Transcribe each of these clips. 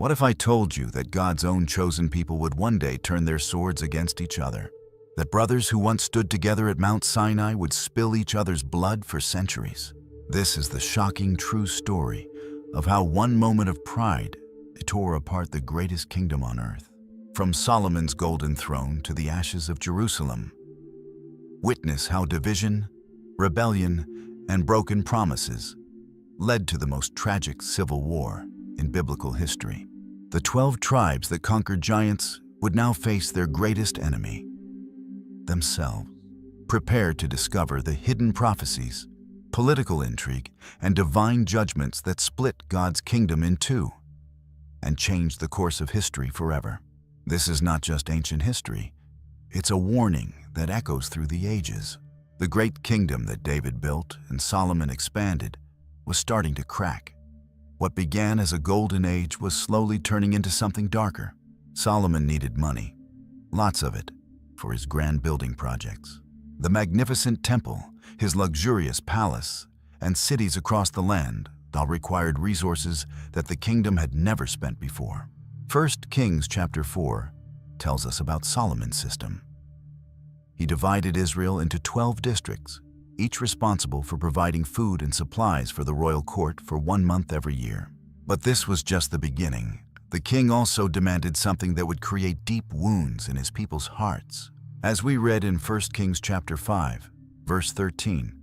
What if I told you that God's own chosen people would one day turn their swords against each other? That brothers who once stood together at Mount Sinai would spill each other's blood for centuries? This is the shocking true story of how one moment of pride tore apart the greatest kingdom on earth. From Solomon's golden throne to the ashes of Jerusalem. Witness how division, rebellion, and broken promises led to the most tragic civil war in biblical history. The 12 tribes that conquered giants would now face their greatest enemy, themselves. Prepare to discover the hidden prophecies, political intrigue, and divine judgments that split God's kingdom in two and changed the course of history forever. This is not just ancient history, it's a warning that echoes through the ages. The great kingdom that David built and Solomon expanded was starting to crack. What began as a golden age was slowly turning into something darker. Solomon needed money, lots of it, for his grand building projects. The magnificent temple, his luxurious palace, and cities across the land all required resources that the kingdom had never spent before. 1 Kings chapter 4 tells us about Solomon's system. He divided Israel into 12 districts, each responsible for providing food and supplies for the royal court for 1 month every year. But this was just the beginning. The king also demanded something that would create deep wounds in his people's hearts. As we read in 1 Kings chapter 5, verse 13,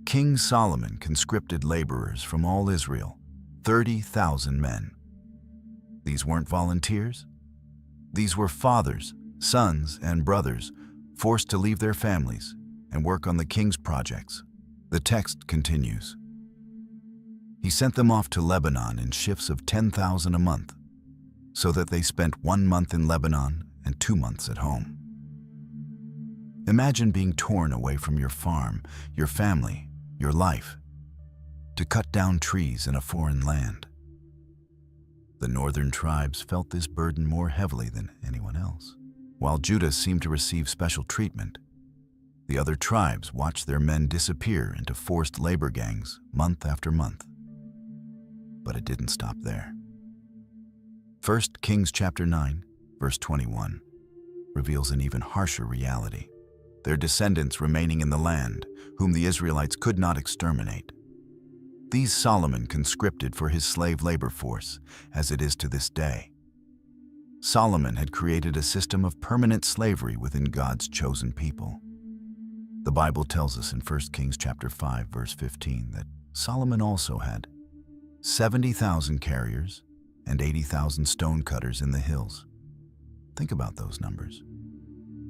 King Solomon conscripted laborers from all Israel, 30,000 men. These weren't volunteers. These were fathers, sons, and brothers forced to leave their families and work on the king's projects. The text continues. He sent them off to Lebanon in shifts of 10,000 a month, so that they spent 1 month in Lebanon and 2 months at home. Imagine being torn away from your farm, your family, your life, to cut down trees in a foreign land. The northern tribes felt this burden more heavily than anyone else. While Judah seemed to receive special treatment, the other tribes watched their men disappear into forced labor gangs month after month. But it didn't stop there. 1 Kings chapter 9, verse 21, reveals an even harsher reality. Their descendants remaining in the land, whom the Israelites could not exterminate. These Solomon conscripted for his slave labor force, as it is to this day. Solomon had created a system of permanent slavery within God's chosen people. The Bible tells us in 1 Kings chapter 5, verse 15, that Solomon also had 70,000 carriers and 80,000 stonecutters in the hills. Think about those numbers.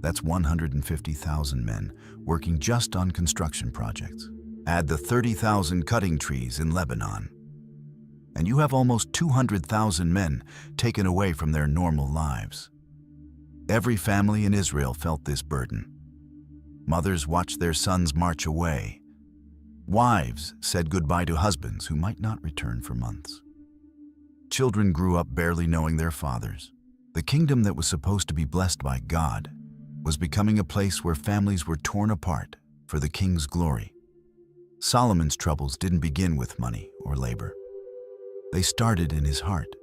That's 150,000 men working just on construction projects. Add the 30,000 cutting trees in Lebanon, and you have almost 200,000 men taken away from their normal lives. Every family in Israel felt this burden. Mothers watched their sons march away. Wives said goodbye to husbands who might not return for months. Children grew up barely knowing their fathers. The kingdom that was supposed to be blessed by God was becoming a place where families were torn apart for the king's glory. Solomon's troubles didn't begin with money or labor. They started in his heart.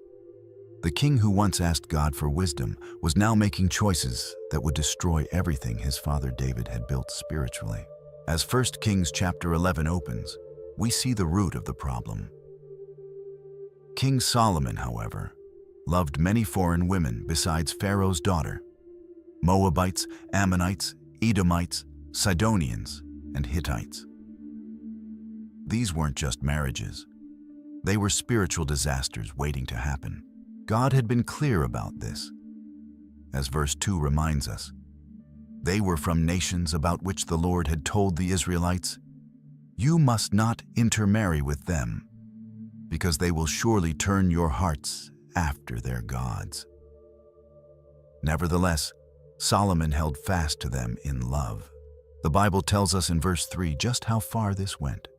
The king who once asked God for wisdom was now making choices that would destroy everything his father David had built spiritually. As 1 Kings chapter 11 opens, we see the root of the problem. King Solomon, however, loved many foreign women besides Pharaoh's daughter: Moabites, Ammonites, Edomites, Sidonians, and Hittites. These weren't just marriages. They were spiritual disasters waiting to happen. God had been clear about this. As verse 2 reminds us, they were from nations about which the Lord had told the Israelites, "You must not intermarry with them, because they will surely turn your hearts after their gods." Nevertheless, Solomon held fast to them in love. The Bible tells us in verse 3 just how far this went.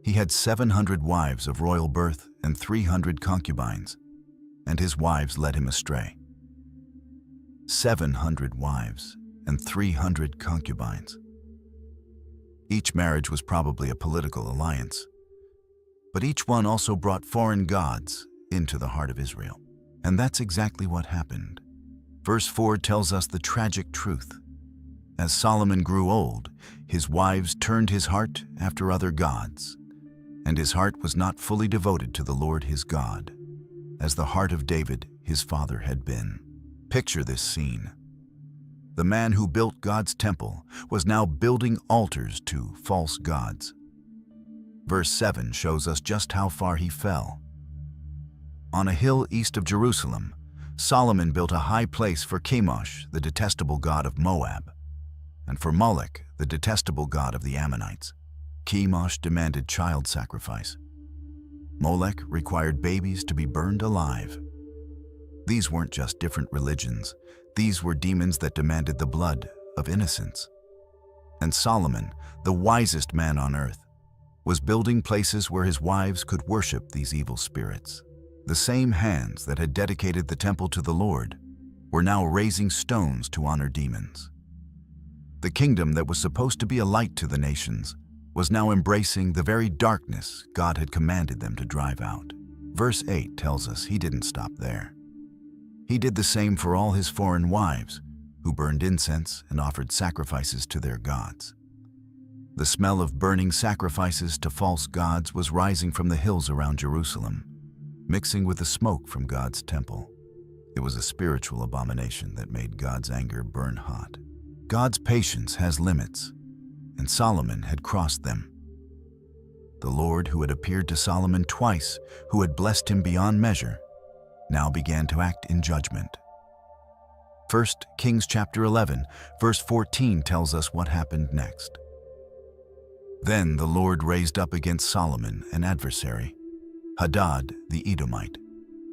He had 700 wives of royal birth and 300 concubines, and his wives led him astray. 700 wives and 300 concubines. Each marriage was probably a political alliance, but each one also brought foreign gods into the heart of Israel. And that's exactly what happened. Verse 4 tells us the tragic truth. As Solomon grew old, his wives turned his heart after other gods, and his heart was not fully devoted to the Lord his God, as the heart of David, his father, had been. Picture this scene. The man who built God's temple was now building altars to false gods. Verse 7 shows us just how far he fell. On a hill east of Jerusalem, Solomon built a high place for Chemosh, the detestable god of Moab, and for Moloch, the detestable god of the Ammonites. Chemosh demanded child sacrifice. Molech required babies to be burned alive. These weren't just different religions. These were demons that demanded the blood of innocents. And Solomon, the wisest man on earth, was building places where his wives could worship these evil spirits. The same hands that had dedicated the temple to the Lord were now raising stones to honor demons. The kingdom that was supposed to be a light to the nations was now embracing the very darkness God had commanded them to drive out. Verse 8 tells us he didn't stop there. He did the same for all his foreign wives, who burned incense and offered sacrifices to their gods. The smell of burning sacrifices to false gods was rising from the hills around Jerusalem, mixing with the smoke from God's temple. It was a spiritual abomination that made God's anger burn hot. God's patience has limits, and Solomon had crossed them. The Lord, who had appeared to Solomon twice, who had blessed him beyond measure, now began to act in judgment. 1 Kings chapter 11, verse 14 tells us what happened next. Then the Lord raised up against Solomon an adversary, Hadad the Edomite,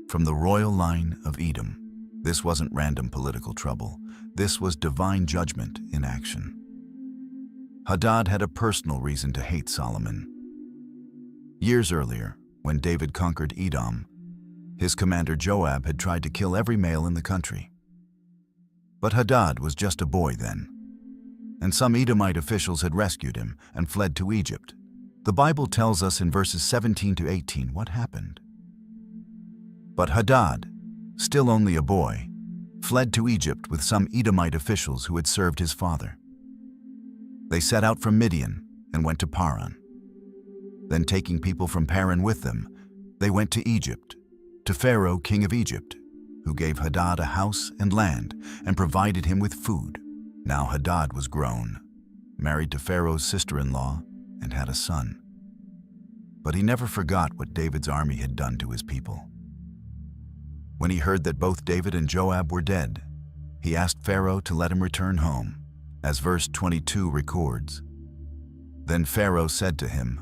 from the royal line of Edom. This wasn't random political trouble. This was divine judgment in action. Hadad had a personal reason to hate Solomon. Years earlier, when David conquered Edom, his commander Joab had tried to kill every male in the country. But Hadad was just a boy then, and some Edomite officials had rescued him and fled to Egypt. The Bible tells us in verses 17 to 18 what happened. But Hadad, still only a boy, fled to Egypt with some Edomite officials who had served his father. They set out from Midian and went to Paran. Then, taking people from Paran with them, they went to Egypt, to Pharaoh, king of Egypt, who gave Hadad a house and land and provided him with food. Now Hadad was grown, married to Pharaoh's sister-in-law, and had a son. But he never forgot what David's army had done to his people. When he heard that both David and Joab were dead, he asked Pharaoh to let him return home, as verse 22 records. Then Pharaoh said to him,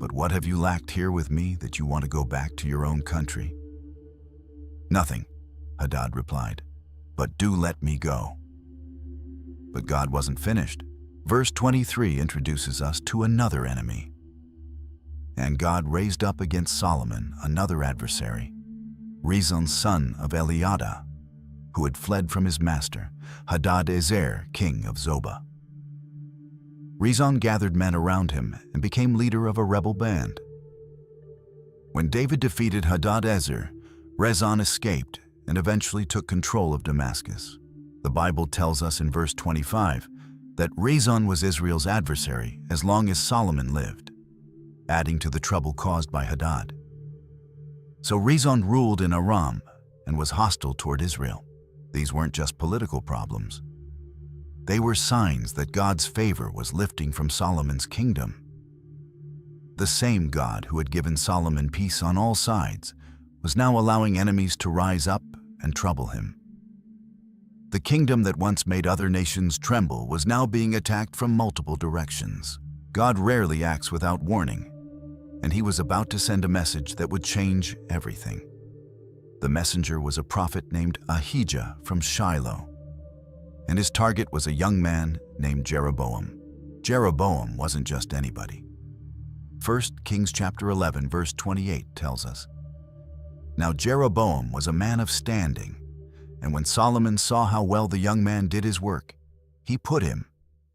"But what have you lacked here with me that you want to go back to your own country?" "Nothing," Hadad replied, "but do let me go." But God wasn't finished. Verse 23 introduces us to another enemy. And God raised up against Solomon another adversary, Rezon son of Eliada, who had fled from his master, Hadadezer, king of Zobah. Rezon gathered men around him and became leader of a rebel band. When David defeated Hadadezer, Rezon escaped and eventually took control of Damascus. The Bible tells us in verse 25 that Rezon was Israel's adversary as long as Solomon lived, adding to the trouble caused by Hadad. So Rezon ruled in Aram and was hostile toward Israel. These weren't just political problems. They were signs that God's favor was lifting from Solomon's kingdom. The same God who had given Solomon peace on all sides was now allowing enemies to rise up and trouble him. The kingdom that once made other nations tremble was now being attacked from multiple directions. God rarely acts without warning, and he was about to send a message that would change everything. The messenger was a prophet named Ahijah from Shiloh, and his target was a young man named Jeroboam. Jeroboam wasn't just anybody. 1 Kings chapter 11 verse 28 tells us, "Now Jeroboam was a man of standing, and when Solomon saw how well the young man did his work, he put him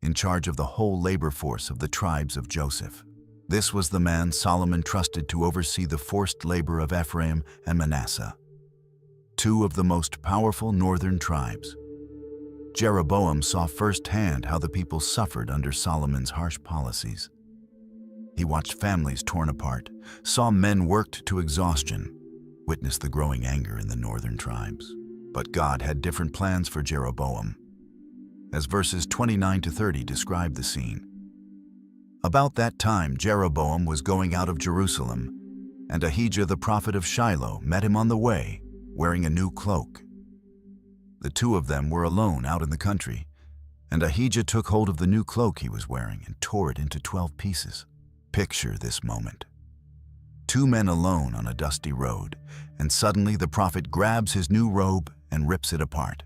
in charge of the whole labor force of the tribes of Joseph." This was the man Solomon trusted to oversee the forced labor of Ephraim and Manasseh, two of the most powerful northern tribes. Jeroboam saw firsthand how the people suffered under Solomon's harsh policies. He watched families torn apart, saw men worked to exhaustion, witnessed the growing anger in the northern tribes. But God had different plans for Jeroboam, as verses 29 to 30 describe the scene. About that time Jeroboam was going out of Jerusalem, and Ahijah the prophet of Shiloh met him on the way, wearing a new cloak. The two of them were alone out in the country, and Ahijah took hold of the new cloak he was wearing and tore it into 12 pieces. Picture this moment. Two men alone on a dusty road, and suddenly the prophet grabs his new robe and rips it apart.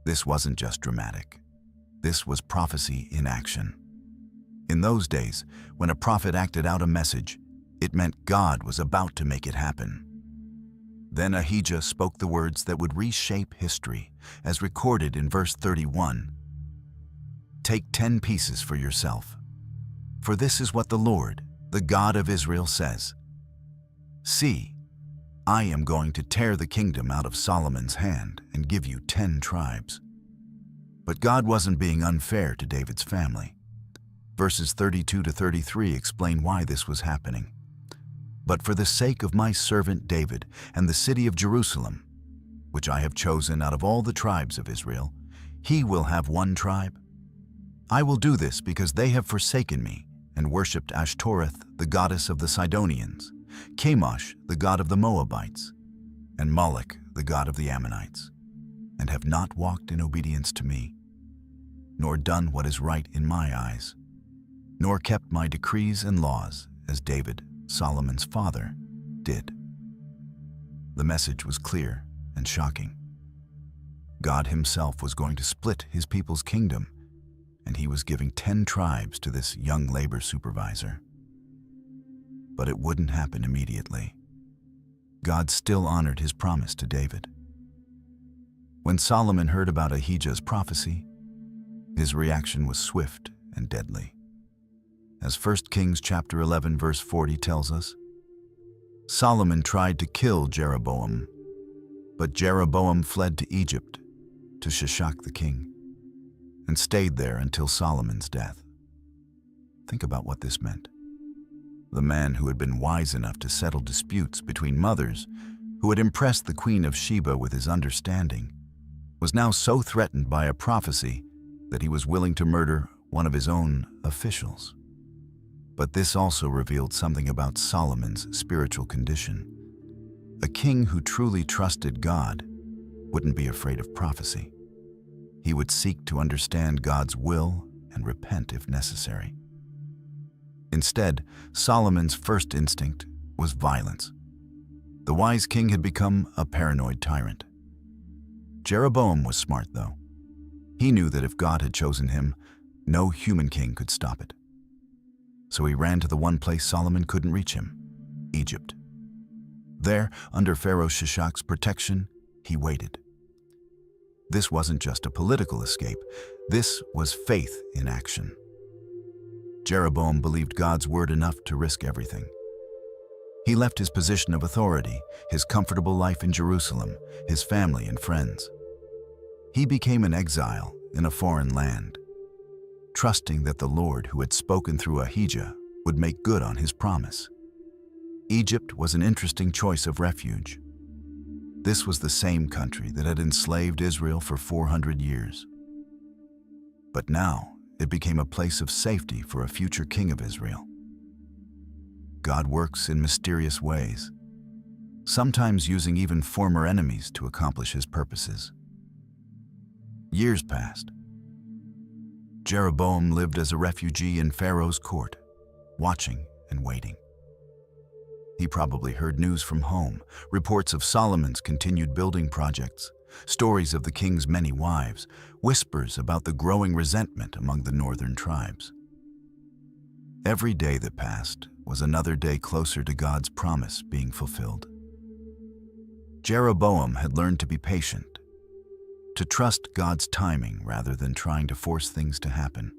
This wasn't just dramatic. This was prophecy in action. In those days, when a prophet acted out a message, it meant God was about to make it happen. Then Ahijah spoke the words that would reshape history, as recorded in verse 31. "Take 10 pieces for yourself. For this is what the Lord, the God of Israel, says. See, I am going to tear the kingdom out of Solomon's hand and give you 10 tribes. But God wasn't being unfair to David's family. Verses 32 to 33 explain why this was happening. But for the sake of my servant David and the city of Jerusalem, which I have chosen out of all the tribes of Israel, he will have 1 tribe. I will do this because they have forsaken me and worshipped Ashtoreth, the goddess of the Sidonians, Chemosh, the god of the Moabites, and Moloch, the god of the Ammonites, and have not walked in obedience to me, nor done what is right in my eyes, nor kept my decrees and laws as David, Solomon's father, did." The message was clear and shocking. God himself was going to split his people's kingdom, and he was giving 10 tribes to this young labor supervisor. But it wouldn't happen immediately. God still honored his promise to David. When Solomon heard about Ahijah's prophecy, his reaction was swift and deadly. As 1 Kings chapter 11 verse 40 tells us, Solomon tried to kill Jeroboam, but Jeroboam fled to Egypt, to Shishak the king, and stayed there until Solomon's death. Think about what this meant. The man who had been wise enough to settle disputes between mothers, who had impressed the Queen of Sheba with his understanding, was now so threatened by a prophecy that he was willing to murder one of his own officials. But this also revealed something about Solomon's spiritual condition. A king who truly trusted God wouldn't be afraid of prophecy. He would seek to understand God's will and repent if necessary. Instead, Solomon's first instinct was violence. The wise king had become a paranoid tyrant. Jeroboam was smart, though. He knew that if God had chosen him, no human king could stop it. So he ran to the one place Solomon couldn't reach him, Egypt. There, under Pharaoh Shishak's protection, he waited. This wasn't just a political escape. This was faith in action. Jeroboam believed God's word enough to risk everything. He left his position of authority, his comfortable life in Jerusalem, his family and friends. He became an exile in a foreign land, trusting that the Lord who had spoken through Ahijah would make good on his promise. Egypt was an interesting choice of refuge. This was the same country that had enslaved Israel for 400 years. But now it became a place of safety for a future king of Israel. God works in mysterious ways, sometimes using even former enemies to accomplish his purposes. Years passed. Jeroboam lived as a refugee in Pharaoh's court, watching and waiting. He probably heard news from home, reports of Solomon's continued building projects, stories of the king's many wives, whispers about the growing resentment among the northern tribes. Every day that passed was another day closer to God's promise being fulfilled. Jeroboam had learned to be patient, to trust God's timing rather than trying to force things to happen.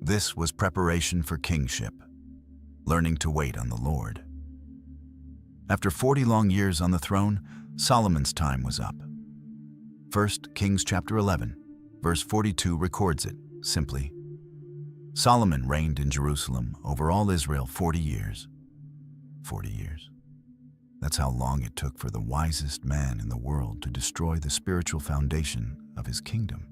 This was preparation for kingship, learning to wait on the Lord. After 40 long years on the throne, Solomon's time was up. 1 Kings chapter 11, verse 42 records it simply. Solomon reigned in Jerusalem over all Israel 40 years. 40 years. That's how long it took for the wisest man in the world to destroy the spiritual foundation of his kingdom.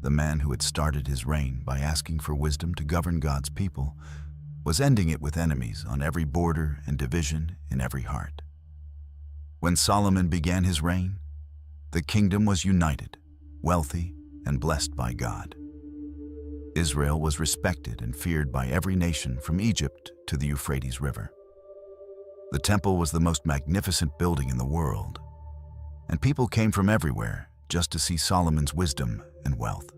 The man who had started his reign by asking for wisdom to govern God's people was ending it with enemies on every border and division in every heart. When Solomon began his reign, the kingdom was united, wealthy, and blessed by God. Israel was respected and feared by every nation from Egypt to the Euphrates River. The temple was the most magnificent building in the world, and people came from everywhere just to see Solomon's wisdom and wealth.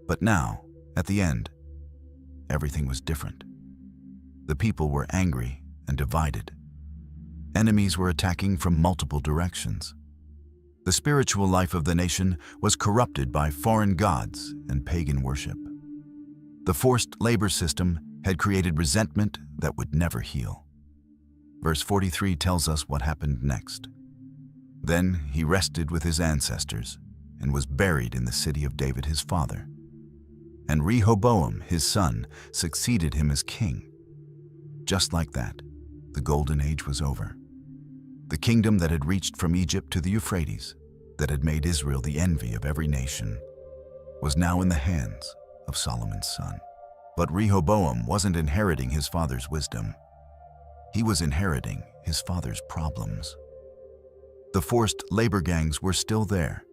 But now, at the end, everything was different. The people were angry and divided. Enemies were attacking from multiple directions. The spiritual life of the nation was corrupted by foreign gods and pagan worship. The forced labor system had created resentment that would never heal. Verse 43 tells us what happened next. Then he rested with his ancestors and was buried in the city of David his father. And Rehoboam, his son, succeeded him as king. Just like that, the golden age was over. The kingdom that had reached from Egypt to the Euphrates, that had made Israel the envy of every nation, was now in the hands of Solomon's son. But Rehoboam wasn't inheriting his father's wisdom. He was inheriting his father's problems. The forced labor gangs were still there.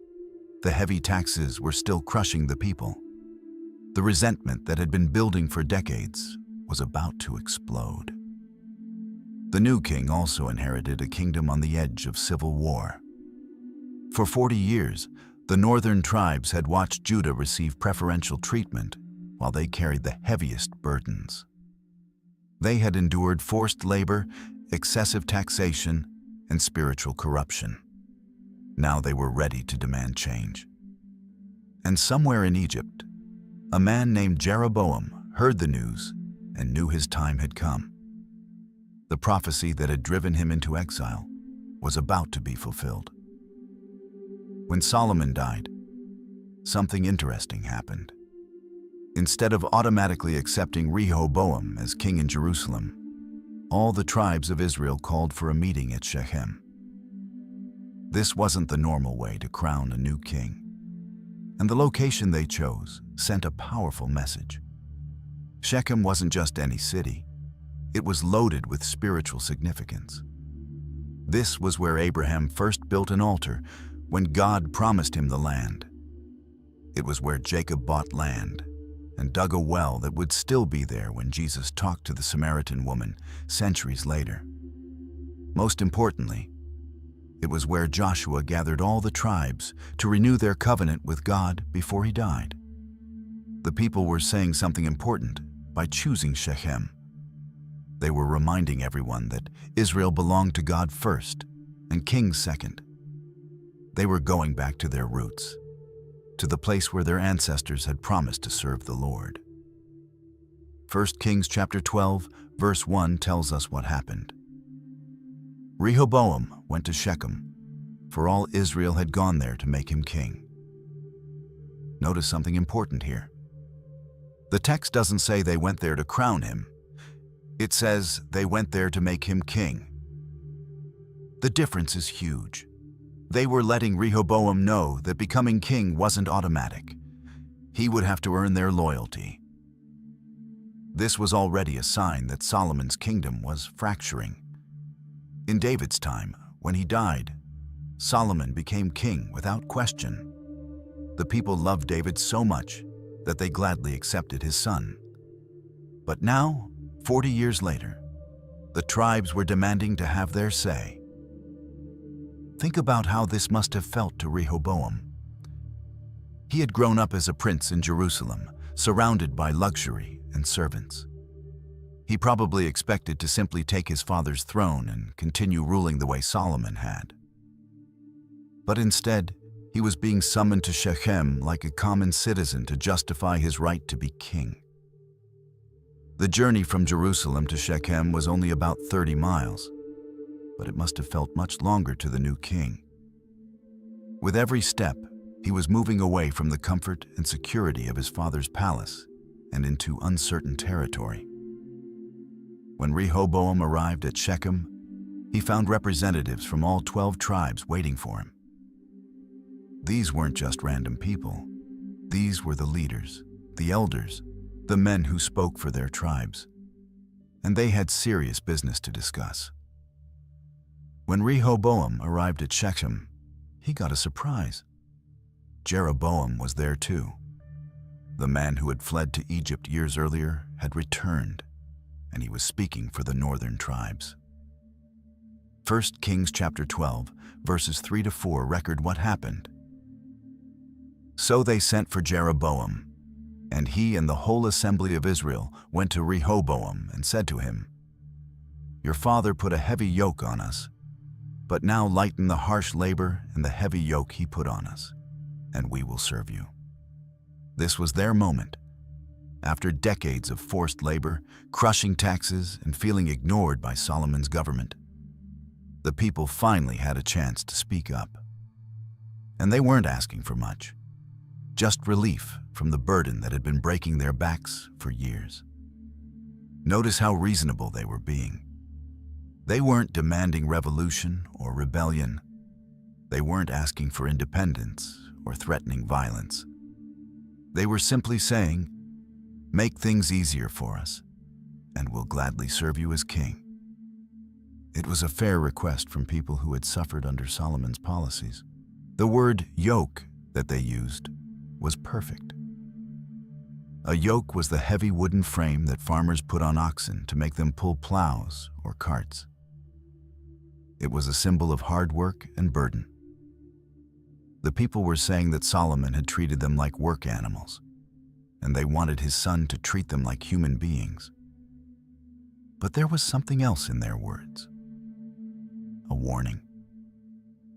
The heavy taxes were still crushing the people. The resentment that had been building for decades was about to explode. The new king also inherited a kingdom on the edge of civil war. For 40 years, the northern tribes had watched Judah receive preferential treatment while they carried the heaviest burdens. They had endured forced labor, excessive taxation, and spiritual corruption. Now they were ready to demand change. And somewhere in Egypt, a man named Jeroboam heard the news and knew his time had come. The prophecy that had driven him into exile was about to be fulfilled. When Solomon died, something interesting happened. Instead of automatically accepting Rehoboam as king in Jerusalem, all the tribes of Israel called for a meeting at Shechem. This wasn't the normal way to crown a new king, and the location they chose sent a powerful message. Shechem wasn't just any city. It was loaded with spiritual significance. This was where Abraham first built an altar when God promised him the land. It was where Jacob bought land and dug a well that would still be there when Jesus talked to the Samaritan woman centuries later. Most importantly, it was where Joshua gathered all the tribes to renew their covenant with God before he died. The people were saying something important by choosing Shechem. They were reminding everyone that Israel belonged to God first and kings second. They were going back to their roots, to the place where their ancestors had promised to serve the Lord. 1 Kings chapter 12, verse 1 tells us what happened. Rehoboam went to Shechem, for all Israel had gone there to make him king. Notice something important here. The text doesn't say they went there to crown him. It says they went there to make him king. The difference is huge. They were letting Rehoboam know that becoming king wasn't automatic. He would have to earn their loyalty. This was already a sign that Solomon's kingdom was fracturing. In David's time, when he died, Solomon became king without question. The people loved David so much that they gladly accepted his son. But now, 40 years later, the tribes were demanding to have their say. Think about how this must have felt to Rehoboam. He had grown up as a prince in Jerusalem, surrounded by luxury and servants. He probably expected to simply take his father's throne and continue ruling the way Solomon had. But instead, He was being summoned to Shechem like a common citizen to justify his right to be king. The journey from Jerusalem to Shechem was only about 30 miles, but it must have felt much longer to the new king. With every step, he was moving away from the comfort and security of his father's palace and into uncertain territory. When Rehoboam arrived at Shechem, he found representatives from all 12 tribes waiting for him. These weren't just random people. These were the leaders, the elders, the men who spoke for their tribes. And they had serious business to discuss. When Rehoboam arrived at Shechem, he got a surprise. Jeroboam was there too. The man who had fled to Egypt years earlier had returned, and he was speaking for the northern tribes. 1 Kings chapter 12, verses 3 to 4 record what happened. So they sent for Jeroboam, and he and the whole assembly of Israel went to Rehoboam and said to him, "Your father put a heavy yoke on us, but now lighten the harsh labor and the heavy yoke he put on us, and we will serve you." This was their moment. After decades of forced labor, crushing taxes, and feeling ignored by Solomon's government, the people finally had a chance to speak up. And they weren't asking for much, just relief from the burden that had been breaking their backs for years. Notice how reasonable they were being. They weren't demanding revolution or rebellion. They weren't asking for independence or threatening violence. They were simply saying, "Make things easier for us, and we'll gladly serve you as king." It was a fair request from people who had suffered under Solomon's policies. The word yoke that they used was perfect. A yoke was the heavy wooden frame that farmers put on oxen to make them pull plows or carts. It was a symbol of hard work and burden. The people were saying that Solomon had treated them like work animals, and they wanted his son to treat them like human beings. But there was something else in their words. A warning.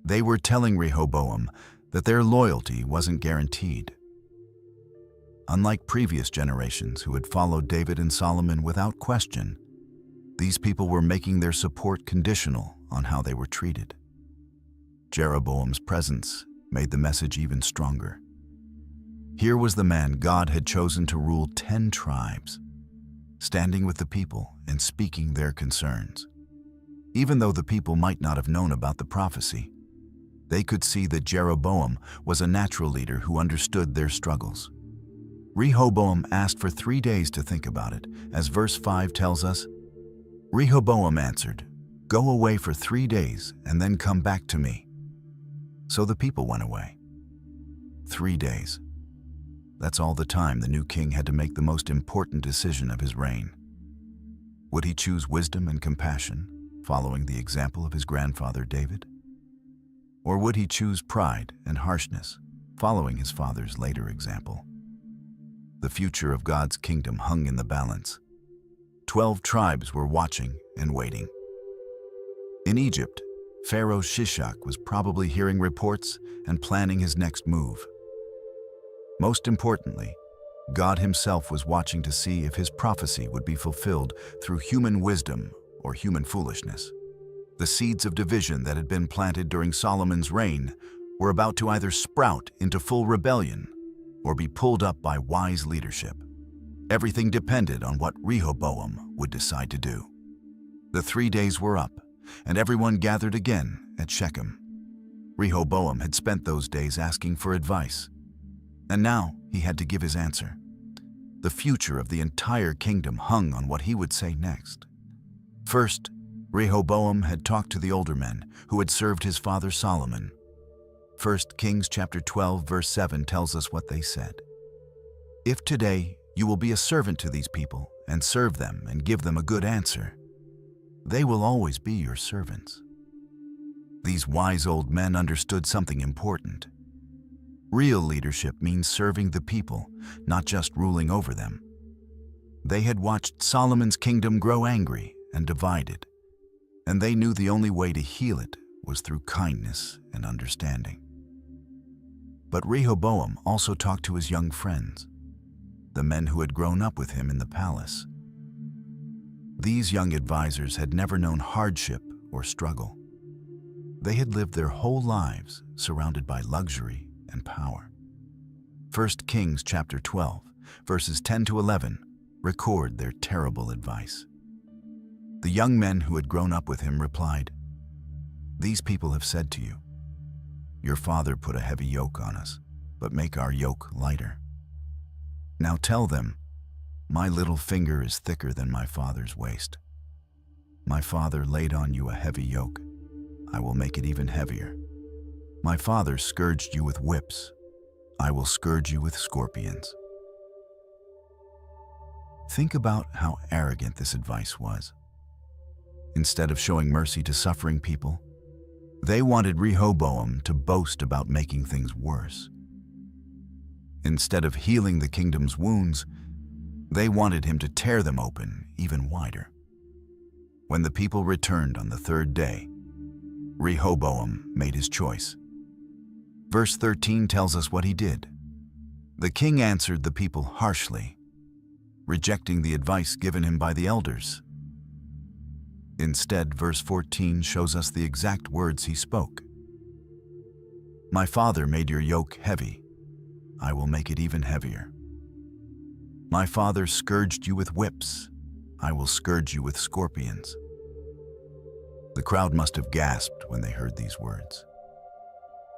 They were telling Rehoboam that their loyalty wasn't guaranteed. Unlike previous generations who had followed David and Solomon without question, these people were making their support conditional on how they were treated. Jeroboam's presence made the message even stronger. Here was the man God had chosen to rule 10 tribes, standing with the people and speaking their concerns. Even though the people might not have known about the prophecy, they could see that Jeroboam was a natural leader who understood their struggles. Rehoboam asked for 3 days to think about it. As verse 5 tells us, Rehoboam answered, "Go away for 3 days and then come back to me." So the people went away. 3 days. That's all the time the new king had to make the most important decision of his reign. Would he choose wisdom and compassion, following the example of his grandfather David? Or would he choose pride and harshness, following his father's later example? The future of God's kingdom hung in the balance. 12 tribes were watching and waiting. In Egypt, Pharaoh Shishak was probably hearing reports and planning his next move. Most importantly, God himself was watching to see if his prophecy would be fulfilled through human wisdom or human foolishness. The seeds of division that had been planted during Solomon's reign were about to either sprout into full rebellion or be pulled up by wise leadership. Everything depended on what Rehoboam would decide to do. The 3 days were up, and everyone gathered again at Shechem. Rehoboam had spent those days asking for advice, and now he had to give his answer. The future of the entire kingdom hung on what he would say next. First, Rehoboam had talked to the older men who had served his father Solomon. 1 Kings chapter 12, verse 7 tells us what they said. "If today you will be a servant to these people and serve them and give them a good answer, they will always be your servants." These wise old men understood something important. Real leadership means serving the people, not just ruling over them. They had watched Solomon's kingdom grow angry and divided, and they knew the only way to heal it was through kindness and understanding. But Rehoboam also talked to his young friends, the men who had grown up with him in the palace. These young advisors had never known hardship or struggle. They had lived their whole lives surrounded by luxury and power. 1 Kings chapter 12, verses 10 to 11, record their terrible advice. The young men who had grown up with him replied, "These people have said to you, 'Your father put a heavy yoke on us, but make our yoke lighter.' Now tell them, 'My little finger is thicker than my father's waist. My father laid on you a heavy yoke. I will make it even heavier. My father scourged you with whips. I will scourge you with scorpions.'" Think about how arrogant this advice was. Instead of showing mercy to suffering people, they wanted Rehoboam to boast about making things worse. Instead of healing the kingdom's wounds, they wanted him to tear them open even wider. When the people returned on the third day, Rehoboam made his choice. Verse 13 tells us what he did. The king answered the people harshly, rejecting the advice given him by the elders. Instead, verse 14 shows us the exact words he spoke. "My father made your yoke heavy. I will make it even heavier. My father scourged you with whips. I will scourge you with scorpions." The crowd must have gasped when they heard these words.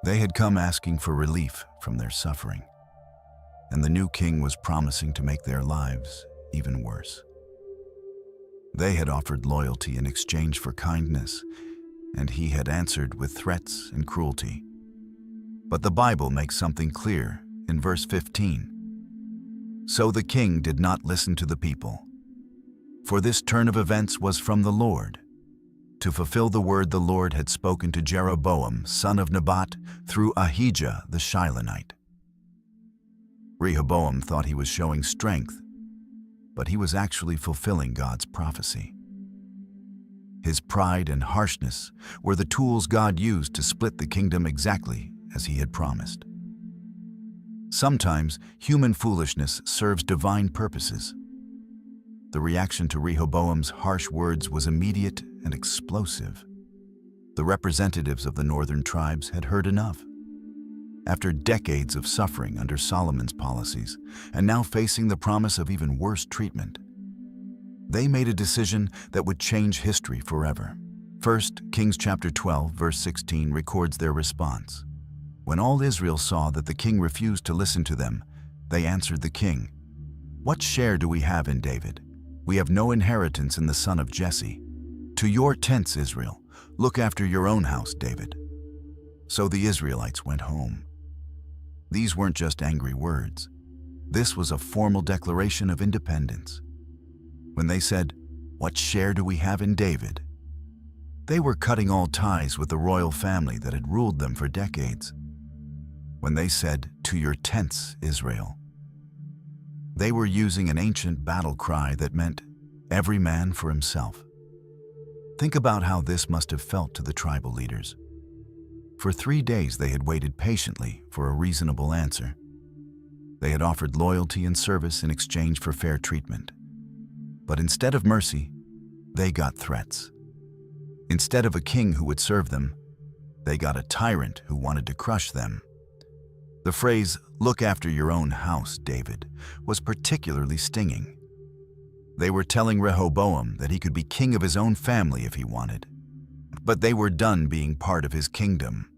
They had come asking for relief from their suffering, and the new king was promising to make their lives even worse. They had offered loyalty in exchange for kindness, and he had answered with threats and cruelty. But the Bible makes something clear in verse 15. "So the king did not listen to the people, for this turn of events was from the Lord, to fulfill the word the Lord had spoken to Jeroboam, son of Nebat, through Ahijah the Shilonite." Rehoboam thought he was showing strength, but he was actually fulfilling God's prophecy. His pride and harshness were the tools God used to split the kingdom exactly as he had promised. Sometimes human foolishness serves divine purposes. The reaction to Rehoboam's harsh words was immediate and explosive. The representatives of the northern tribes had heard enough. After decades of suffering under Solomon's policies, and now facing the promise of even worse treatment, they made a decision that would change history forever. 1 Kings chapter 12, verse 16 records their response. "When all Israel saw that the king refused to listen to them, they answered the king, 'What share do we have in David? We have no inheritance in the son of Jesse. To your tents, Israel. Look after your own house, David.' So the Israelites went home." These weren't just angry words. This was a formal declaration of independence. When they said, "What share do we have in David?" they were cutting all ties with the royal family that had ruled them for decades. When they said, "To your tents, Israel," they were using an ancient battle cry that meant, "Every man for himself." Think about how this must have felt to the tribal leaders. For 3 days they had waited patiently for a reasonable answer. They had offered loyalty and service in exchange for fair treatment. But instead of mercy, they got threats. Instead of a king who would serve them, they got a tyrant who wanted to crush them. The phrase, "Look after your own house, David," was particularly stinging. They were telling Rehoboam that he could be king of his own family if he wanted, but they were done being part of his kingdom.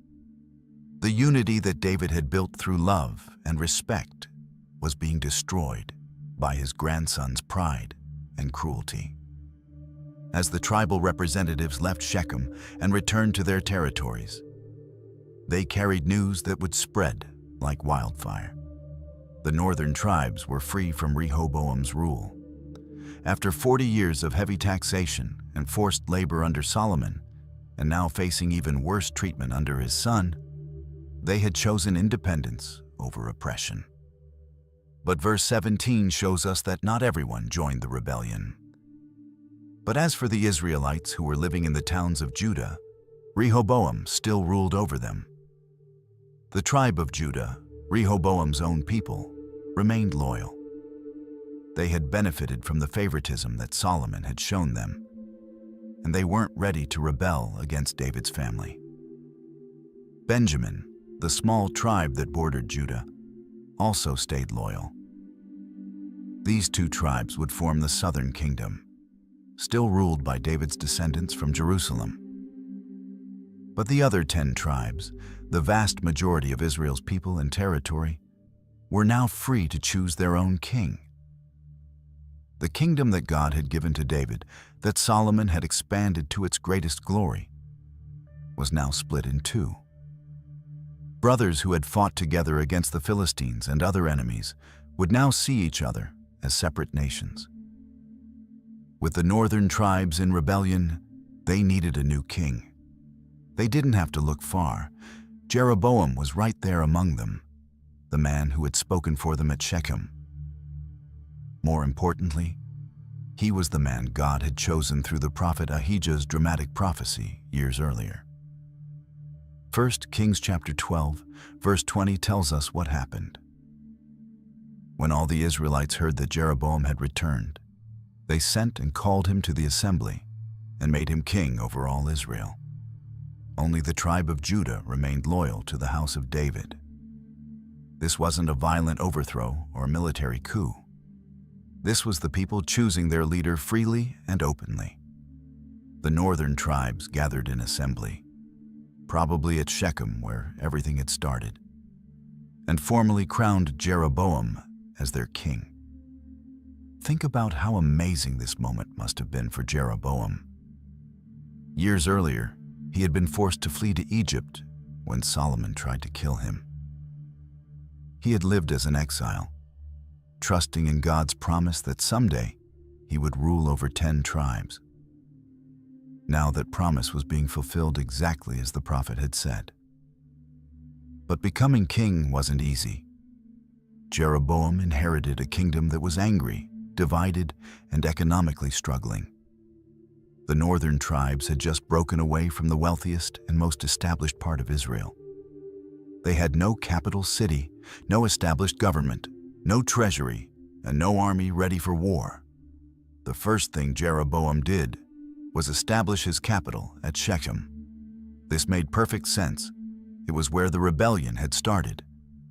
The unity that David had built through love and respect was being destroyed by his grandson's pride and cruelty. As the tribal representatives left Shechem and returned to their territories, they carried news that would spread like wildfire. The northern tribes were free from Rehoboam's rule. After 40 years of heavy taxation and forced labor under Solomon, and now facing even worse treatment under his son, they had chosen independence over oppression. But verse 17 shows us that not everyone joined the rebellion. But as for the Israelites who were living in the towns of Judah, Rehoboam still ruled over them. The tribe of Judah, Rehoboam's own people, remained loyal. They had benefited from the favoritism that Solomon had shown them, and they weren't ready to rebel against David's family. Benjamin, the small tribe that bordered Judah, also stayed loyal. These two tribes would form the southern kingdom, still ruled by David's descendants from Jerusalem. But the other 10 tribes, the vast majority of Israel's people and territory, were now free to choose their own king. The kingdom that God had given to David, that Solomon had expanded to its greatest glory, was now split in two. Brothers who had fought together against the Philistines and other enemies would now see each other as separate nations. With the northern tribes in rebellion, they needed a new king. They didn't have to look far. Jeroboam was right there among them, the man who had spoken for them at Shechem. More importantly, he was the man God had chosen through the prophet Ahijah's dramatic prophecy years earlier. 1 Kings chapter 12, verse 20 tells us what happened. When all the Israelites heard that Jeroboam had returned, they sent and called him to the assembly and made him king over all Israel. Only the tribe of Judah remained loyal to the house of David. This wasn't a violent overthrow or military coup. This was the people choosing their leader freely and openly. The northern tribes gathered in assembly, probably at Shechem where everything had started, and formally crowned Jeroboam as their king. Think about how amazing this moment must have been for Jeroboam. Years earlier, he had been forced to flee to Egypt when Solomon tried to kill him. He had lived as an exile, trusting in God's promise that someday he would rule over 10 tribes. Now that promise was being fulfilled exactly as the prophet had said. But becoming king wasn't easy. Jeroboam inherited a kingdom that was angry, divided, and economically struggling. The northern tribes had just broken away from the wealthiest and most established part of Israel. They had no capital city, no established government, no treasury, and no army ready for war. The first thing Jeroboam did was establish his capital at Shechem. This made perfect sense. It was where the rebellion had started,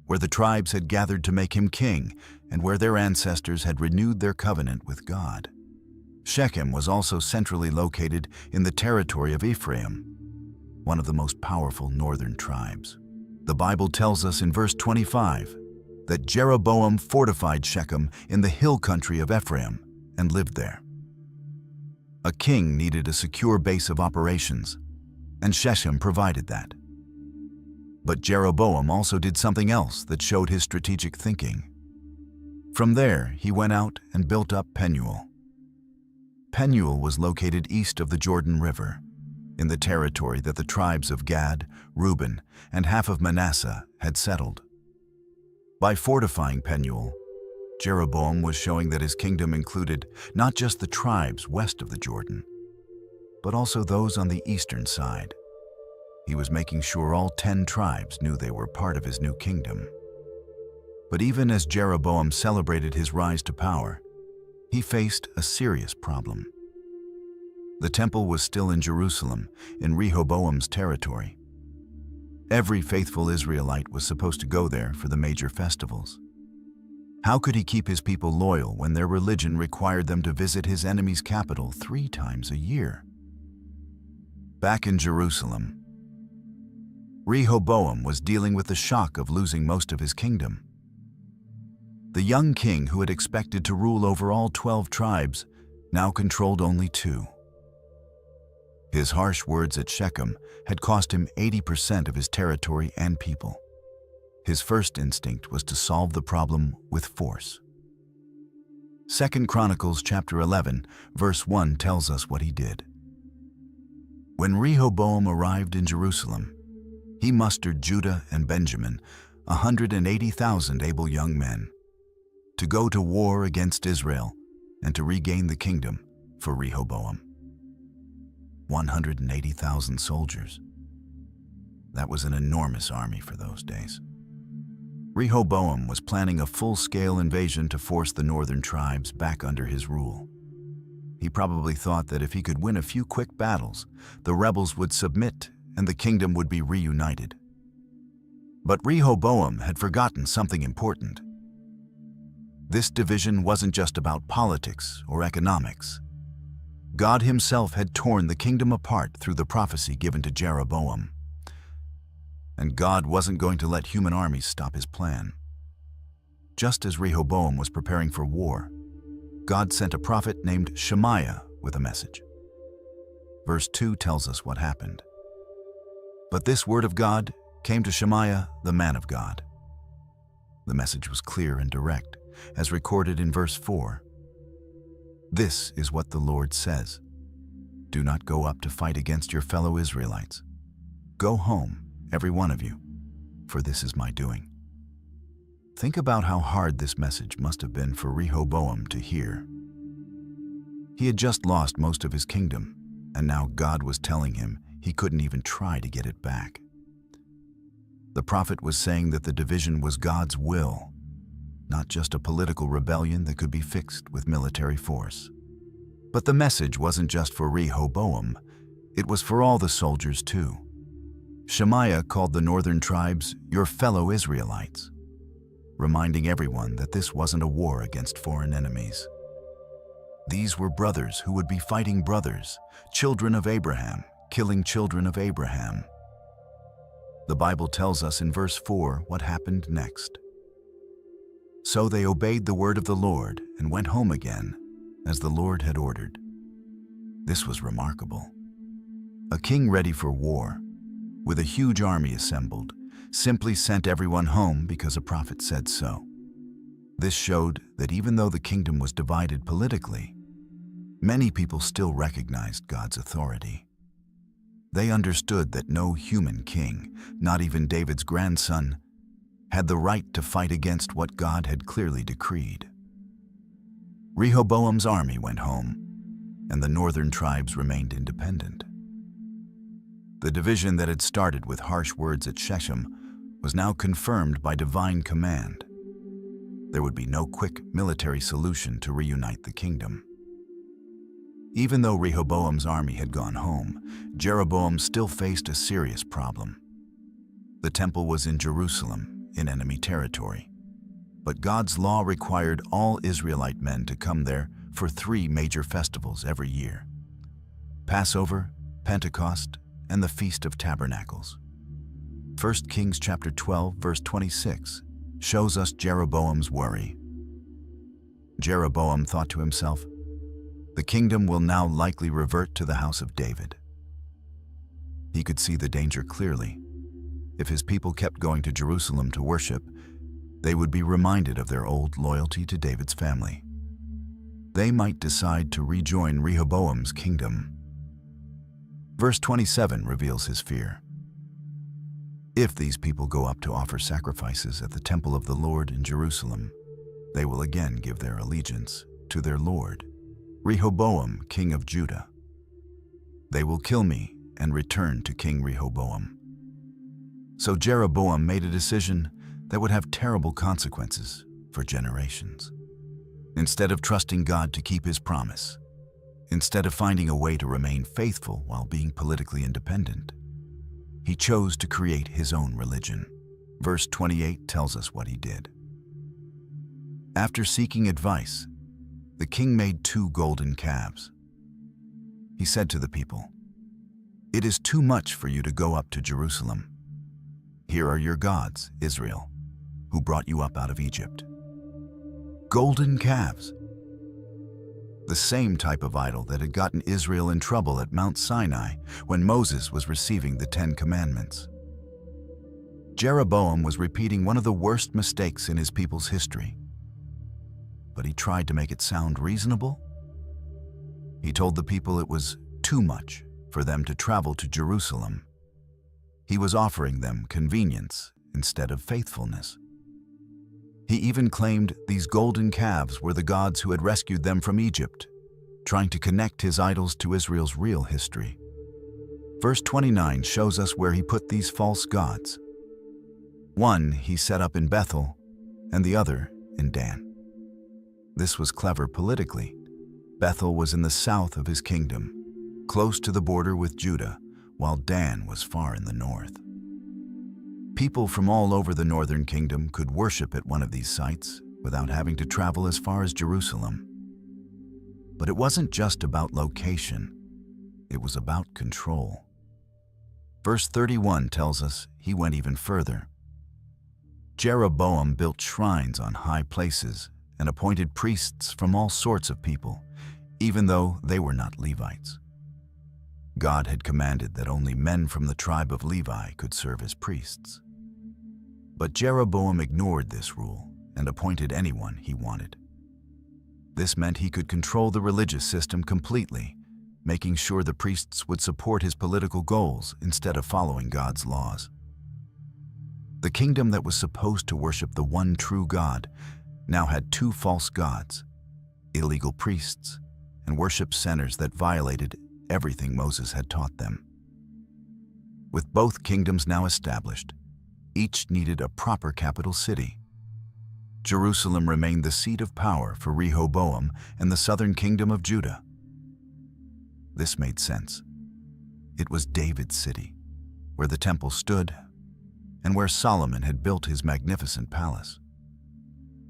where the tribes had gathered to make him king, and where their ancestors had renewed their covenant with God. Shechem was also centrally located in the territory of Ephraim, one of the most powerful northern tribes. The Bible tells us in verse 25 that Jeroboam fortified Shechem in the hill country of Ephraim and lived there. A king needed a secure base of operations, and Shechem provided that. But Jeroboam also did something else that showed his strategic thinking. From there, he went out and built up Penuel. Penuel was located east of the Jordan River, in the territory that the tribes of Gad, Reuben, and half of Manasseh had settled. By fortifying Penuel, Jeroboam was showing that his kingdom included not just the tribes west of the Jordan, but also those on the eastern side. He was making sure all 10 tribes knew they were part of his new kingdom. But even as Jeroboam celebrated his rise to power, he faced a serious problem. The temple was still in Jerusalem, in Rehoboam's territory. Every faithful Israelite was supposed to go there for the major festivals. How could he keep his people loyal when their religion required them to visit his enemy's capital 3 times a year? Back in Jerusalem, Rehoboam was dealing with the shock of losing most of his kingdom. The young king who had expected to rule over all 12 tribes now controlled only 2. His harsh words at Shechem had cost him 80% of his territory and people. His first instinct was to solve the problem with force. 2 Chronicles chapter 11, verse 1 tells us what he did. When Rehoboam arrived in Jerusalem, he mustered Judah and Benjamin, 180,000 able young men, to go to war against Israel and to regain the kingdom for Rehoboam. 180,000 soldiers. That was an enormous army for those days. Rehoboam was planning a full-scale invasion to force the northern tribes back under his rule. He probably thought that if he could win a few quick battles, the rebels would submit and the kingdom would be reunited. But Rehoboam had forgotten something important. This division wasn't just about politics or economics. God himself had torn the kingdom apart through the prophecy given to Jeroboam. And God wasn't going to let human armies stop his plan. Just as Rehoboam was preparing for war, God sent a prophet named Shemaiah with a message. Verse 2 tells us what happened. But this word of God came to Shemaiah, the man of God. The message was clear and direct, as recorded in verse 4. This is what the Lord says. Do not go up to fight against your fellow Israelites. Go home, every one of you, for this is my doing. Think about how hard this message must have been for Rehoboam to hear. He had just lost most of his kingdom, and now God was telling him he couldn't even try to get it back. The prophet was saying that the division was God's will, not just a political rebellion that could be fixed with military force. But the message wasn't just for Rehoboam, it was for all the soldiers too. Shemaiah called the northern tribes your fellow Israelites, reminding everyone that this wasn't a war against foreign enemies. These were brothers who would be fighting brothers, children of Abraham, killing children of Abraham. The Bible tells us in verse 4 what happened next. So they obeyed the word of the Lord and went home again, as the Lord had ordered. This was remarkable. A king ready for war, with a huge army assembled, simply sent everyone home because a prophet said so. This showed that even though the kingdom was divided politically, many people still recognized God's authority. They understood that no human king, not even David's grandson, had the right to fight against what God had clearly decreed. Rehoboam's army went home, and the northern tribes remained independent. The division that had started with harsh words at Shechem was now confirmed by divine command. There would be no quick military solution to reunite the kingdom. Even though Rehoboam's army had gone home, Jeroboam still faced a serious problem. The temple was in Jerusalem, in enemy territory. But God's law required all Israelite men to come there for 3 major festivals every year: Passover, Pentecost, and the Feast of Tabernacles. 1 Kings chapter 12, verse 26 shows us Jeroboam's worry. Jeroboam thought to himself, the kingdom will now likely revert to the house of David. He could see the danger clearly. If his people kept going to Jerusalem to worship, they would be reminded of their old loyalty to David's family. They might decide to rejoin Rehoboam's kingdom. Verse 27 reveals his fear. If these people go up to offer sacrifices at the temple of the Lord in Jerusalem, they will again give their allegiance to their Lord, Rehoboam, king of Judah. They will kill me and return to King Rehoboam. So Jeroboam made a decision that would have terrible consequences for generations. Instead of trusting God to keep his promise, instead of finding a way to remain faithful while being politically independent, he chose to create his own religion. Verse 28 tells us what he did. After seeking advice, the king made 2 golden calves. He said to the people, "It is too much for you to go up to Jerusalem. Here are your gods, Israel, who brought you up out of Egypt." Golden calves. The same type of idol that had gotten Israel in trouble at Mount Sinai when Moses was receiving the 10 Commandments. Jeroboam was repeating one of the worst mistakes in his people's history. But he tried to make it sound reasonable. He told the people it was too much for them to travel to Jerusalem. He was offering them convenience instead of faithfulness. He even claimed these golden calves were the gods who had rescued them from Egypt, trying to connect his idols to Israel's real history. Verse 29 shows us where he put these false gods. One he set up in Bethel, and the other in Dan. This was clever politically. Bethel was in the south of his kingdom, close to the border with Judah, while Dan was far in the north. People from all over the northern kingdom could worship at one of these sites without having to travel as far as Jerusalem. But it wasn't just about location, it was about control. Verse 31 tells us he went even further. Jeroboam built shrines on high places and appointed priests from all sorts of people, even though they were not Levites. God had commanded that only men from the tribe of Levi could serve as priests. But Jeroboam ignored this rule and appointed anyone he wanted. This meant he could control the religious system completely, making sure the priests would support his political goals instead of following God's laws. The kingdom that was supposed to worship the one true God now had two false gods, illegal priests, and worship centers that violated everything Moses had taught them. With both kingdoms now established, each needed a proper capital city. Jerusalem remained the seat of power for Rehoboam and the southern kingdom of Judah. This made sense. It was David's city, where the temple stood, and where Solomon had built his magnificent palace.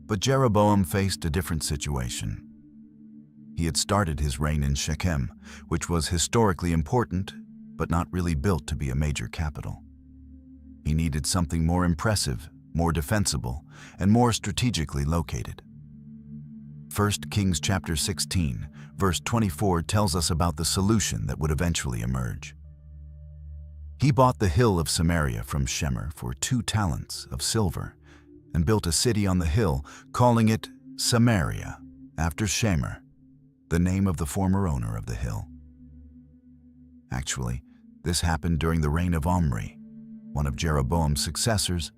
But Jeroboam faced a different situation. He had started his reign in Shechem, which was historically important, but not really built to be a major capital. He needed something more impressive, more defensible, and more strategically located. 1 Kings chapter 16, verse 24 tells us about the solution that would eventually emerge. He bought the hill of Samaria from Shemer for 2 talents of silver and built a city on the hill, calling it Samaria, after Shemer, the name of the former owner of the hill. Actually, this happened during the reign of Omri, one of Jeroboam's successors,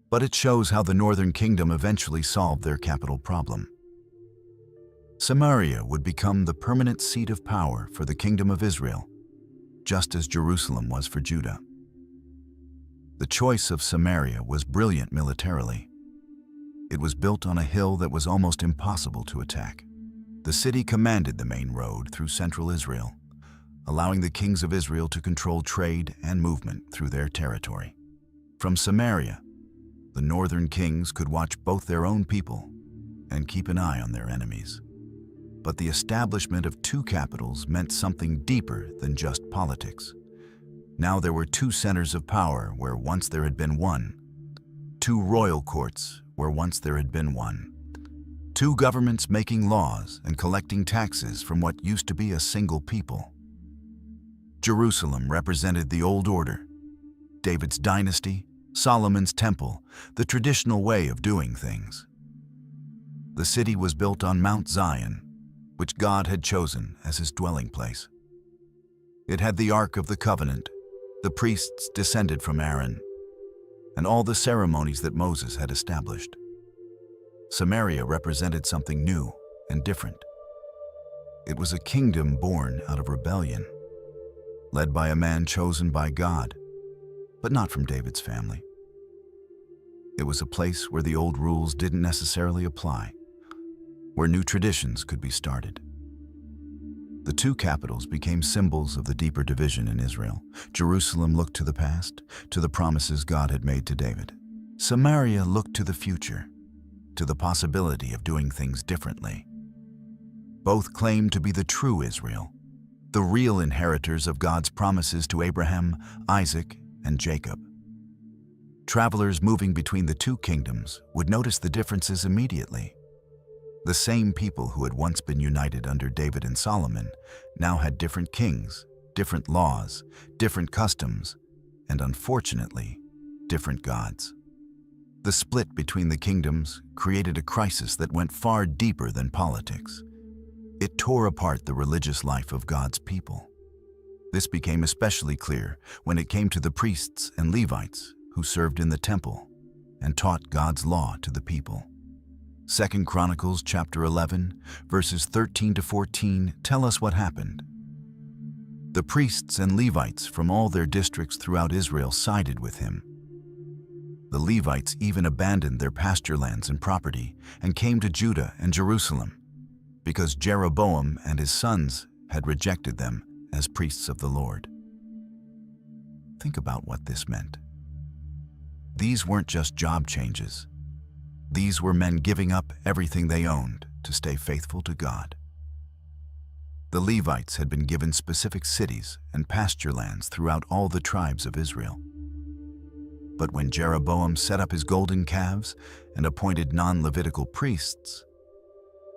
but it shows how the northern kingdom eventually solved their capital problem. Samaria would become the permanent seat of power for the kingdom of Israel, just as Jerusalem was for Judah. The choice of Samaria was brilliant militarily. It was built on a hill that was almost impossible to attack. The city commanded the main road through central Israel, allowing the kings of Israel to control trade and movement through their territory. From Samaria, the northern kings could watch both their own people and keep an eye on their enemies. But the establishment of 2 capitals meant something deeper than just politics. Now there were 2 centers of power where once there had been one, 2 royal courts where once there had been one, 2 governments making laws and collecting taxes from what used to be a single people. Jerusalem represented the old order, David's dynasty, Solomon's temple, the traditional way of doing things. The city was built on Mount Zion, which God had chosen as his dwelling place. It had the Ark of the Covenant, the priests descended from Aaron, and all the ceremonies that Moses had established. Samaria represented something new and different. It was a kingdom born out of rebellion, led by a man chosen by God, but not from David's family. It was a place where the old rules didn't necessarily apply, where new traditions could be started. The 2 capitals became symbols of the deeper division in Israel. Jerusalem looked to the past, to the promises God had made to David. Samaria looked to the future, to the possibility of doing things differently. Both claimed to be the true Israel, the real inheritors of God's promises to Abraham, Isaac, and Jacob. Travelers moving between the 2 kingdoms would notice the differences immediately. The same people who had once been united under David and Solomon now had different kings, different laws, different customs, and unfortunately, different gods. The split between the kingdoms created a crisis that went far deeper than politics. It tore apart the religious life of God's people. This became especially clear when it came to the priests and Levites who served in the temple and taught God's law to the people. 2 Chronicles chapter 11, verses 13 to 14 tell us what happened. The priests and Levites from all their districts throughout Israel sided with him. The Levites even abandoned their pasture lands and property and came to Judah and Jerusalem, because Jeroboam and his sons had rejected them as priests of the Lord. Think about what this meant. These weren't just job changes. These were men giving up everything they owned to stay faithful to God. The Levites had been given specific cities and pasture lands throughout all the tribes of Israel. But when Jeroboam set up his golden calves and appointed non-Levitical priests,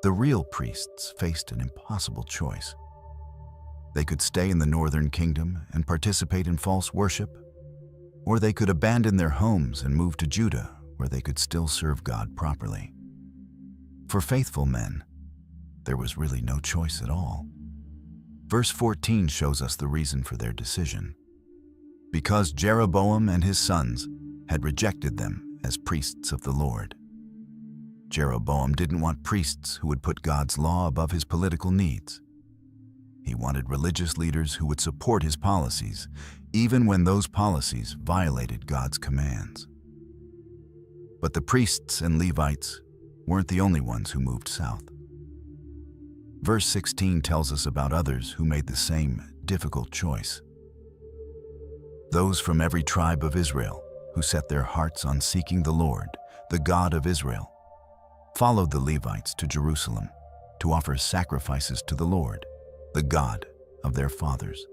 the real priests faced an impossible choice. They could stay in the northern kingdom and participate in false worship, or they could abandon their homes and move to Judah, where they could still serve God properly. For faithful men, there was really no choice at all. Verse 14 shows us the reason for their decision. Because Jeroboam and his sons had rejected them as priests of the Lord. Jeroboam didn't want priests who would put God's law above his political needs. He wanted religious leaders who would support his policies, even when those policies violated God's commands. But the priests and Levites weren't the only ones who moved south. Verse 16 tells us about others who made the same difficult choice. Those from every tribe of Israel who set their hearts on seeking the Lord, the God of Israel, followed the Levites to Jerusalem to offer sacrifices to the Lord, the God of their fathers.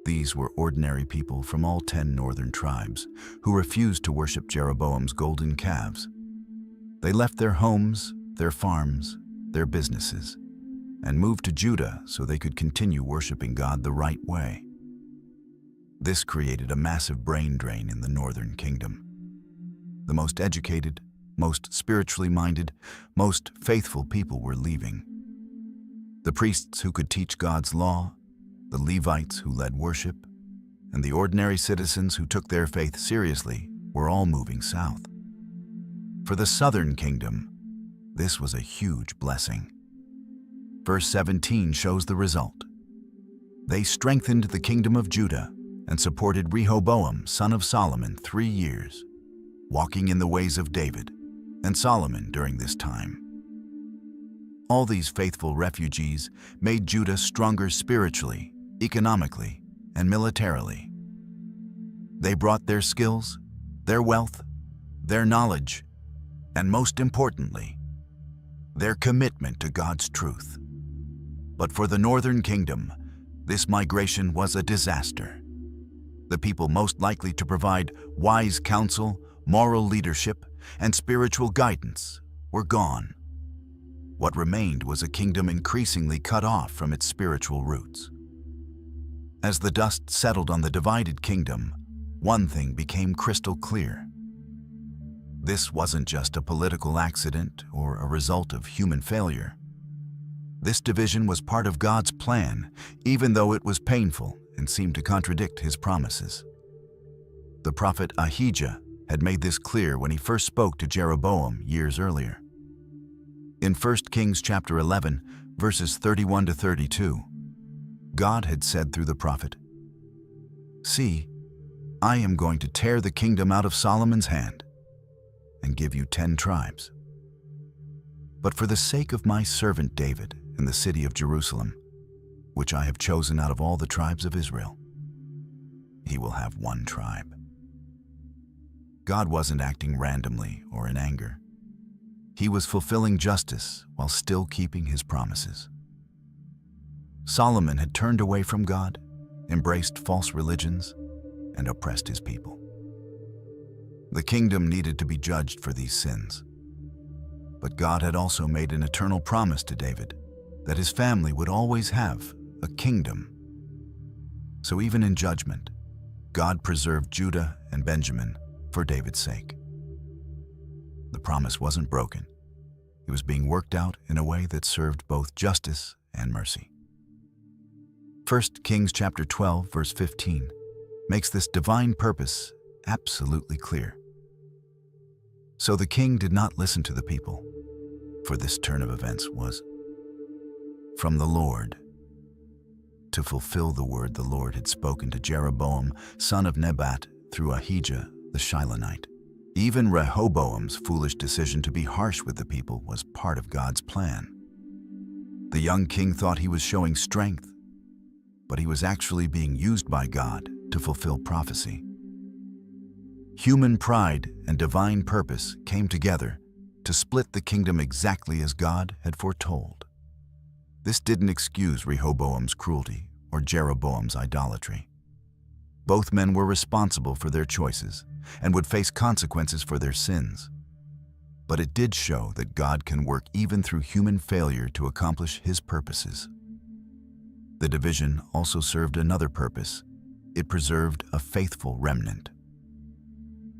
These were ordinary people from all 10 northern tribes who refused to worship Jeroboam's golden calves. They left their homes, their farms, their businesses, and moved to Judah so they could continue worshiping God the right way. This created a massive brain drain in the northern kingdom. The most educated, most spiritually minded, most faithful people were leaving. The priests who could teach God's law, the Levites who led worship, and the ordinary citizens who took their faith seriously were all moving south. For the southern kingdom, this was a huge blessing. Verse 17 shows the result. They strengthened the kingdom of Judah and supported Rehoboam, son of Solomon, 3 years, walking in the ways of David and Solomon during this time. All these faithful refugees made Judah stronger spiritually, economically, and militarily. They brought their skills, their wealth, their knowledge, and most importantly, their commitment to God's truth. But for the northern kingdom, this migration was a disaster. The people most likely to provide wise counsel, moral leadership, and spiritual guidance were gone. What remained was a kingdom increasingly cut off from its spiritual roots. As the dust settled on the divided kingdom, one thing became crystal clear. This wasn't just a political accident or a result of human failure. This division was part of God's plan, even though it was painful and seemed to contradict his promises. The prophet Ahijah had made this clear when he first spoke to Jeroboam years earlier. In 1 Kings chapter 11, verses 31 to 32, God had said through the prophet, "See, I am going to tear the kingdom out of Solomon's hand and give you 10 tribes. But for the sake of my servant David and the city of Jerusalem, which I have chosen out of all the tribes of Israel, he will have 1 tribe." God wasn't acting randomly or in anger. He was fulfilling justice while still keeping his promises. Solomon had turned away from God, embraced false religions, and oppressed his people. The kingdom needed to be judged for these sins. But God had also made an eternal promise to David that his family would always have a kingdom. So even in judgment, God preserved Judah and Benjamin for David's sake. The promise wasn't broken. It was being worked out in a way that served both justice and mercy. 1 Kings chapter 12, verse 15, makes this divine purpose absolutely clear. So the king did not listen to the people, for this turn of events was from the Lord. to fulfill the word the Lord had spoken to Jeroboam, son of Nebat, through Ahijah the Shilonite. Even Rehoboam's foolish decision to be harsh with the people was part of God's plan. The young king thought he was showing strength, but he was actually being used by God to fulfill prophecy. Human pride and divine purpose came together to split the kingdom exactly as God had foretold. This didn't excuse Rehoboam's cruelty or Jeroboam's idolatry. Both men were responsible for their choices and would face consequences for their sins. But it did show that God can work even through human failure to accomplish His purposes. The division also served another purpose. It preserved a faithful remnant.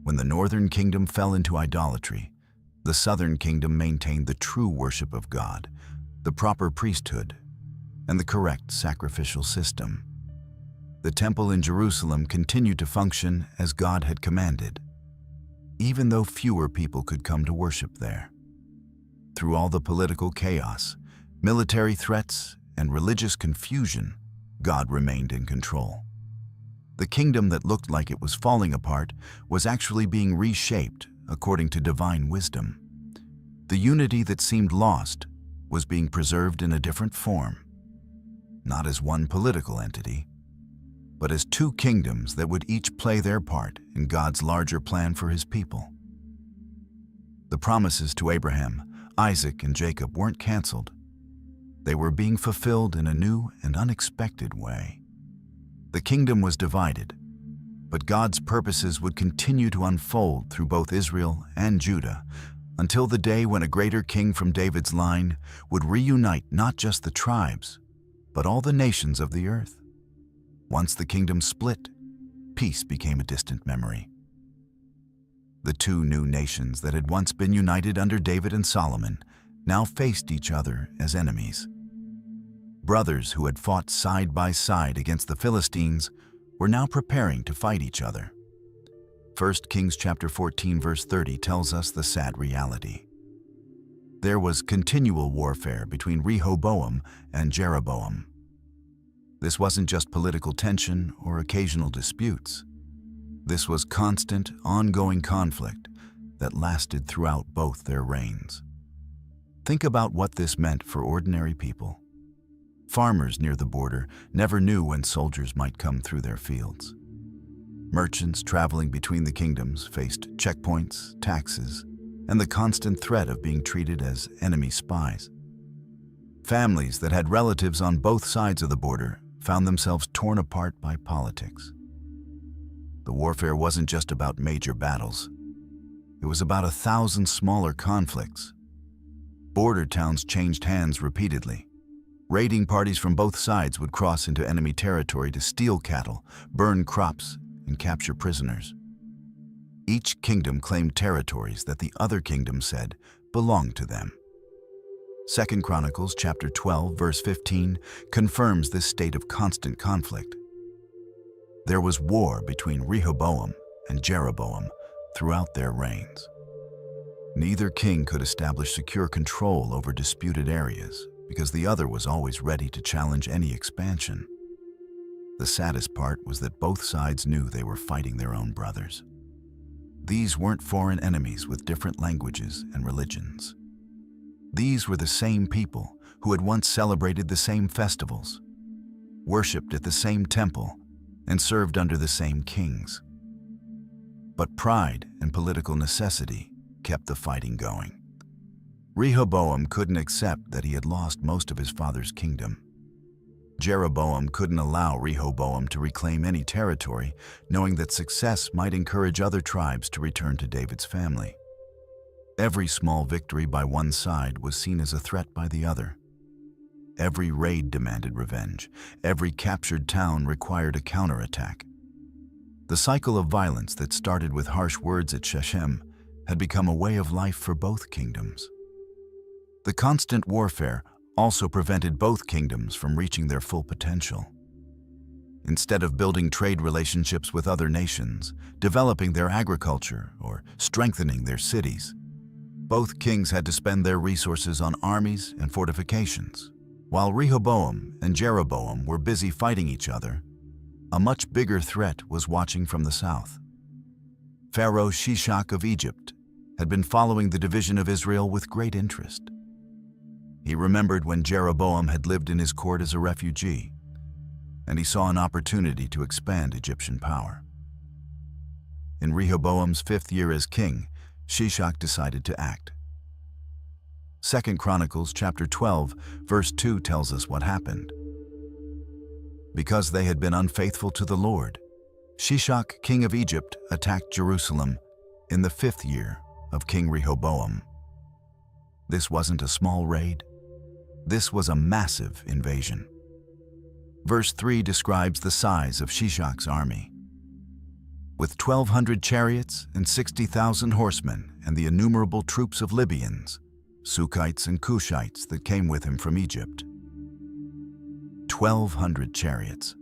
When the northern kingdom fell into idolatry, the southern kingdom maintained the true worship of God, the proper priesthood, and the correct sacrificial system. The temple in Jerusalem continued to function as God had commanded, even though fewer people could come to worship there. Through all the political chaos, military threats, and religious confusion, God remained in control. The kingdom that looked like it was falling apart was actually being reshaped according to divine wisdom. The unity that seemed lost was being preserved in a different form, not as one political entity, but as two kingdoms that would each play their part in God's larger plan for His people. The promises to Abraham, Isaac, and Jacob weren't canceled. They were being fulfilled in a new and unexpected way. The kingdom was divided, but God's purposes would continue to unfold through both Israel and Judah until the day when a greater king from David's line would reunite not just the tribes, but all the nations of the earth. Once the kingdom split, peace became a distant memory. The two new nations that had once been united under David and Solomon now faced each other as enemies. Brothers who had fought side by side against the Philistines were now preparing to fight each other. 1 Kings chapter 14 verse 30 tells us the sad reality. There was continual warfare between Rehoboam and Jeroboam. This wasn't just political tension or occasional disputes. This was constant, ongoing conflict that lasted throughout both their reigns. Think about what this meant for ordinary people. Farmers near the border never knew when soldiers might come through their fields. Merchants traveling between the kingdoms faced checkpoints, taxes, and the constant threat of being treated as enemy spies. Families that had relatives on both sides of the border found themselves torn apart by politics. The warfare wasn't just about major battles. It was about 1,000 smaller conflicts. Border towns changed hands repeatedly. Raiding parties from both sides would cross into enemy territory to steal cattle, burn crops, and capture prisoners. Each kingdom claimed territories that the other kingdom said belonged to them. 2 Chronicles chapter 12 verse 15 confirms this state of constant conflict. There was war between Rehoboam and Jeroboam throughout their reigns. Neither king could establish secure control over disputed areas because the other was always ready to challenge any expansion. The saddest part was that both sides knew they were fighting their own brothers. These weren't foreign enemies with different languages and religions. These were the same people who had once celebrated the same festivals, worshipped at the same temple, and served under the same kings. But pride and political necessity kept the fighting going. Rehoboam couldn't accept that he had lost most of his father's kingdom. Jeroboam couldn't allow Rehoboam to reclaim any territory, knowing that success might encourage other tribes to return to David's family. Every small victory by one side was seen as a threat by the other. Every raid demanded revenge. Every captured town required a counterattack. The cycle of violence that started with harsh words at Shechem had become a way of life for both kingdoms. The constant warfare also prevented both kingdoms from reaching their full potential. Instead of building trade relationships with other nations, developing their agriculture, or strengthening their cities, both kings had to spend their resources on armies and fortifications. While Rehoboam and Jeroboam were busy fighting each other, a much bigger threat was watching from the south. Pharaoh Shishak of Egypt had been following the division of Israel with great interest. He remembered when Jeroboam had lived in his court as a refugee, and he saw an opportunity to expand Egyptian power. In Rehoboam's 5th year as king, Shishak decided to act. 2 Chronicles chapter 12, verse 2 tells us what happened. Because they had been unfaithful to the Lord, Shishak, king of Egypt, attacked Jerusalem in the 5th year of King Rehoboam. This wasn't a small raid. This was a massive invasion. Verse 3 describes the size of Shishak's army. With 1,200 chariots and 60,000 horsemen and the innumerable troops of Libyans, Sukkites and Cushites that came with him from Egypt. 1,200 chariots.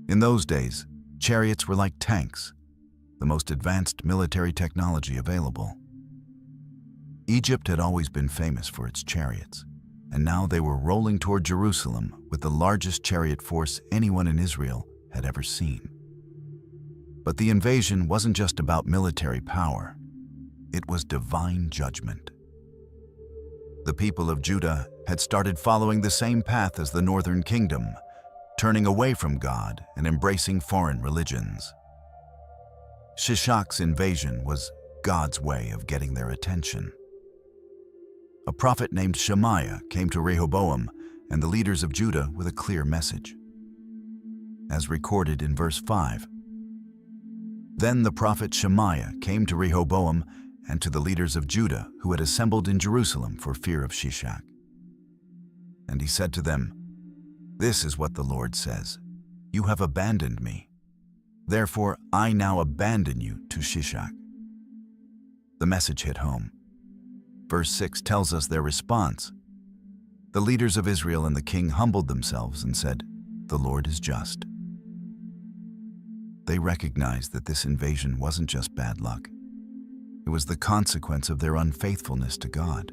In those days, chariots were like tanks, the most advanced military technology available. Egypt had always been famous for its chariots, and now they were rolling toward Jerusalem with the largest chariot force anyone in Israel had ever seen. But the invasion wasn't just about military power. It was divine judgment. The people of Judah had started following the same path as the northern kingdom, turning away from God and embracing foreign religions. Shishak's invasion was God's way of getting their attention. A prophet named Shemaiah came to Rehoboam and the leaders of Judah with a clear message. As recorded in verse 5, "Then the prophet Shemaiah came to Rehoboam and to the leaders of Judah who had assembled in Jerusalem for fear of Shishak. And he said to them, 'This is what the Lord says, you have abandoned me. Therefore I now abandon you to Shishak.'" The message hit home. Verse 6 tells us their response. The leaders of Israel and the king humbled themselves and said, "The Lord is just." They recognized that this invasion wasn't just bad luck. It was the consequence of their unfaithfulness to God.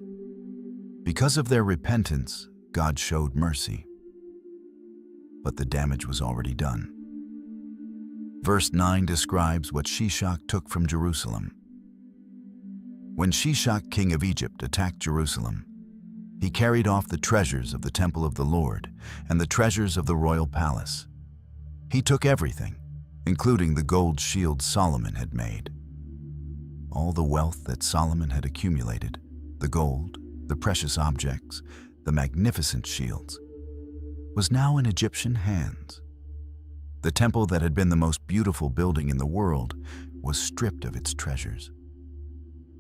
Because of their repentance, God showed mercy. But the damage was already done. Verse 9 describes what Shishak took from Jerusalem. When Shishak, king of Egypt, attacked Jerusalem, he carried off the treasures of the temple of the Lord and the treasures of the royal palace. He took everything, including the gold shield Solomon had made. All the wealth that Solomon had accumulated, the gold, the precious objects, the magnificent shields, was now in Egyptian hands. The temple that had been the most beautiful building in the world was stripped of its treasures.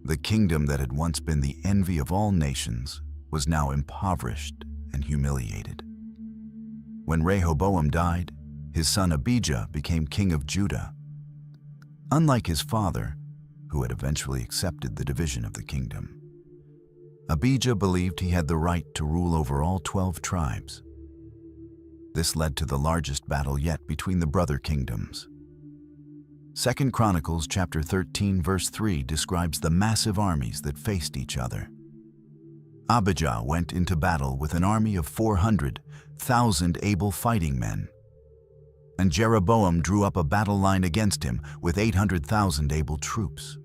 The kingdom that had once been the envy of all nations was now impoverished and humiliated. When Rehoboam died, his son Abijah became king of Judah. Unlike his father, who had eventually accepted the division of the kingdom, Abijah believed he had the right to rule over all 12 tribes. This led to the largest battle yet between the brother kingdoms. 2 Chronicles chapter 13 verse 3 describes the massive armies that faced each other. Abijah went into battle with an army of 400,000 able fighting men, and Jeroboam drew up a battle line against him with 800,000 able troops.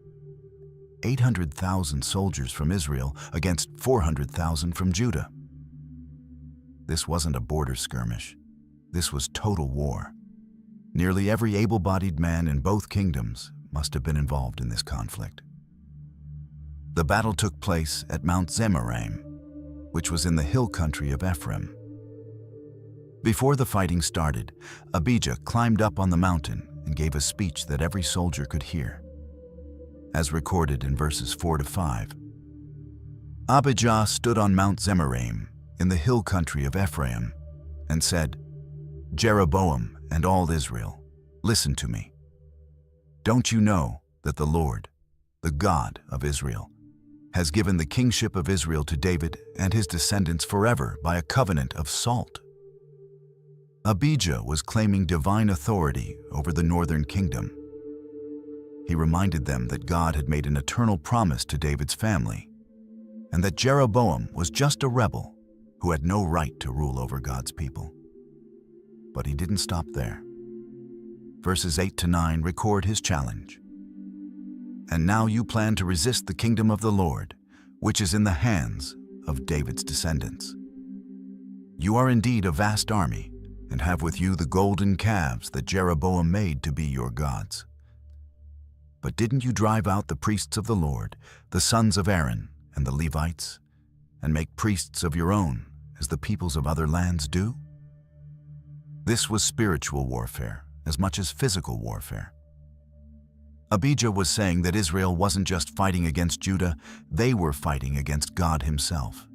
800,000 soldiers from Israel against 400,000 from Judah. This wasn't a border skirmish. This was total war. Nearly every able-bodied man in both kingdoms must have been involved in this conflict. The battle took place at Mount Zemaraim, which was in the hill country of Ephraim. Before the fighting started, Abijah climbed up on the mountain and gave a speech that every soldier could hear. As recorded in verses 4 to 5, Abijah stood on Mount Zemaraim in the hill country of Ephraim and said, "Jeroboam and all Israel, listen to me. Don't you know that the Lord, the God of Israel, has given the kingship of Israel to David and his descendants forever by a covenant of salt?" Abijah was claiming divine authority over the northern kingdom. He reminded them that God had made an eternal promise to David's family, and that Jeroboam was just a rebel who had no right to rule over God's people. But he didn't stop there. Verses 8 to 9 record his challenge. And now you plan to resist the kingdom of the Lord, which is in the hands of David's descendants. You are indeed a vast army, and have with you the golden calves that Jeroboam made to be your gods. But didn't you drive out the priests of the Lord, the sons of Aaron and the Levites, and make priests of your own, as the peoples of other lands do? This was spiritual warfare as much as physical warfare. Abijah was saying that Israel wasn't just fighting against Judah, they were fighting against God himself.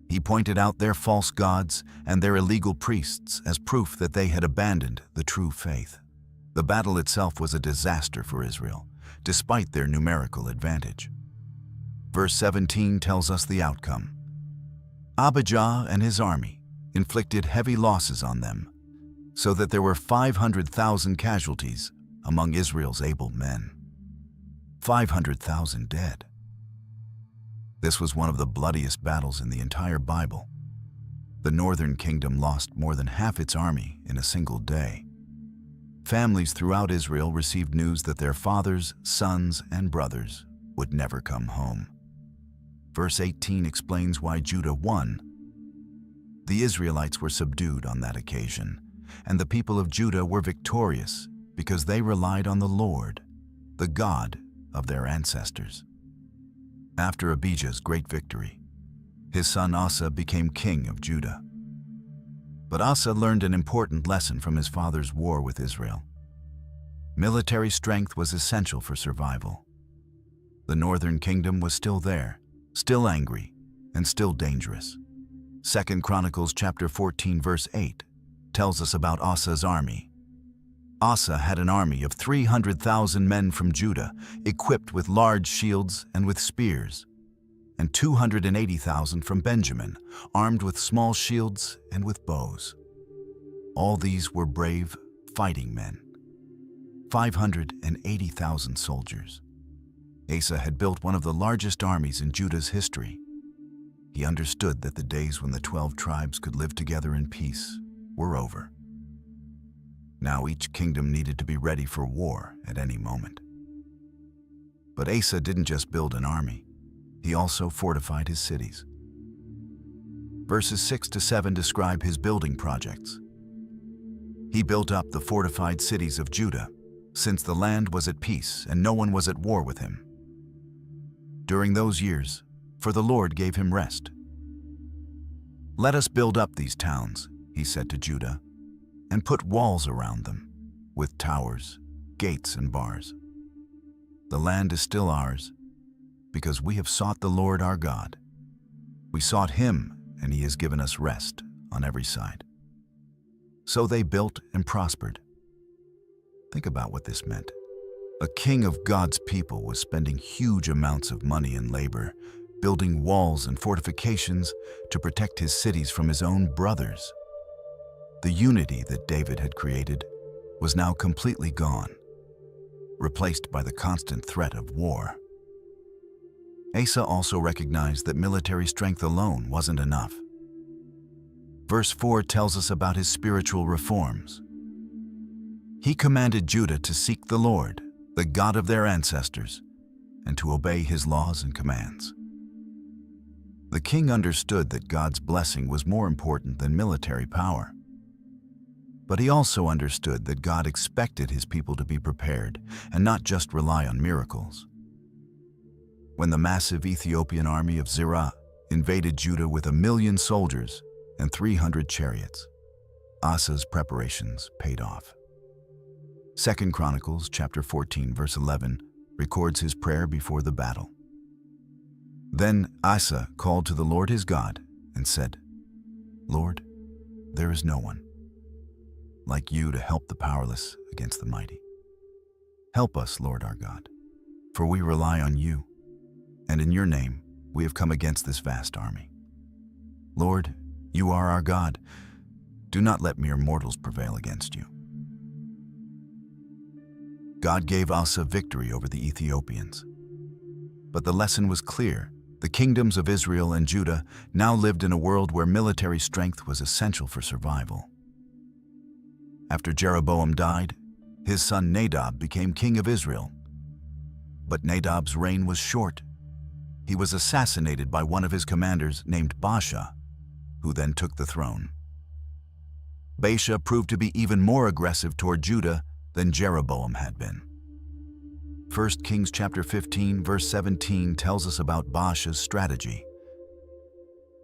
He pointed out their false gods and their illegal priests as proof that they had abandoned the true faith. The battle itself was a disaster for Israel, despite their numerical advantage. Verse 17 tells us the outcome. Abijah and his army inflicted heavy losses on them, so that there were 500,000 casualties among Israel's able men. 500,000 dead. This was one of the bloodiest battles in the entire Bible. The northern kingdom lost more than half its army in a single day. Families throughout Israel received news that their fathers, sons, and brothers would never come home. Verse 18 explains why Judah won. The Israelites were subdued on that occasion, and the people of Judah were victorious because they relied on the Lord, the God of their ancestors. After Abijah's great victory, his son Asa became king of Judah. But Asa learned an important lesson from his father's war with Israel. Military strength was essential for survival. The northern kingdom was still there, still angry, and still dangerous. 2 Chronicles chapter 14 verse 8 tells us about Asa's army. Asa had an army of 300,000 men from Judah, equipped with large shields and with spears, and 280,000 from Benjamin, armed with small shields and with bows. All these were brave, fighting men. 580,000 soldiers. Asa had built one of the largest armies in Judah's history. He understood that the days when the 12 tribes could live together in peace were over. Now each kingdom needed to be ready for war at any moment. But Asa didn't just build an army, he also fortified his cities. Verses 6 to 7 describe his building projects. He built up the fortified cities of Judah, since the land was at peace and no one was at war with him. During those years, for the Lord gave him rest. Let us build up these towns, he said to Judah, and put walls around them, with towers, gates, and bars. The land is still ours, because we have sought the Lord our God. We sought him, and he has given us rest on every side. So they built and prospered. Think about what this meant. A king of God's people was spending huge amounts of money and labor, building walls and fortifications to protect his cities from his own brothers. The unity that David had created was now completely gone, replaced by the constant threat of war. Asa also recognized that military strength alone wasn't enough. Verse 4 tells us about his spiritual reforms. He commanded Judah to seek the Lord, the God of their ancestors, and to obey his laws and commands. The king understood that God's blessing was more important than military power. But he also understood that God expected his people to be prepared and not just rely on miracles. When the massive Ethiopian army of Zerah invaded Judah with 1,000,000 soldiers and 300 chariots, Asa's preparations paid off. 2 Chronicles chapter 14 verse 11 records his prayer before the battle. Then Asa called to the Lord his God and said, "Lord, there is no one like you to help the powerless against the mighty. Help us, Lord our God, for we rely on you, and in your name we have come against this vast army. Lord, you are our God. Do not let mere mortals prevail against you." God gave Asa victory over the Ethiopians. But the lesson was clear The kingdoms of Israel and Judah now lived in a world where military strength was essential for survival. After Jeroboam died, his son Nadab became king of Israel. But Nadab's reign was short. He was assassinated by one of his commanders named Baasha, who then took the throne. Baasha proved to be even more aggressive toward Judah than Jeroboam had been. 1 Kings chapter 15, verse 17 tells us about Baasha's strategy.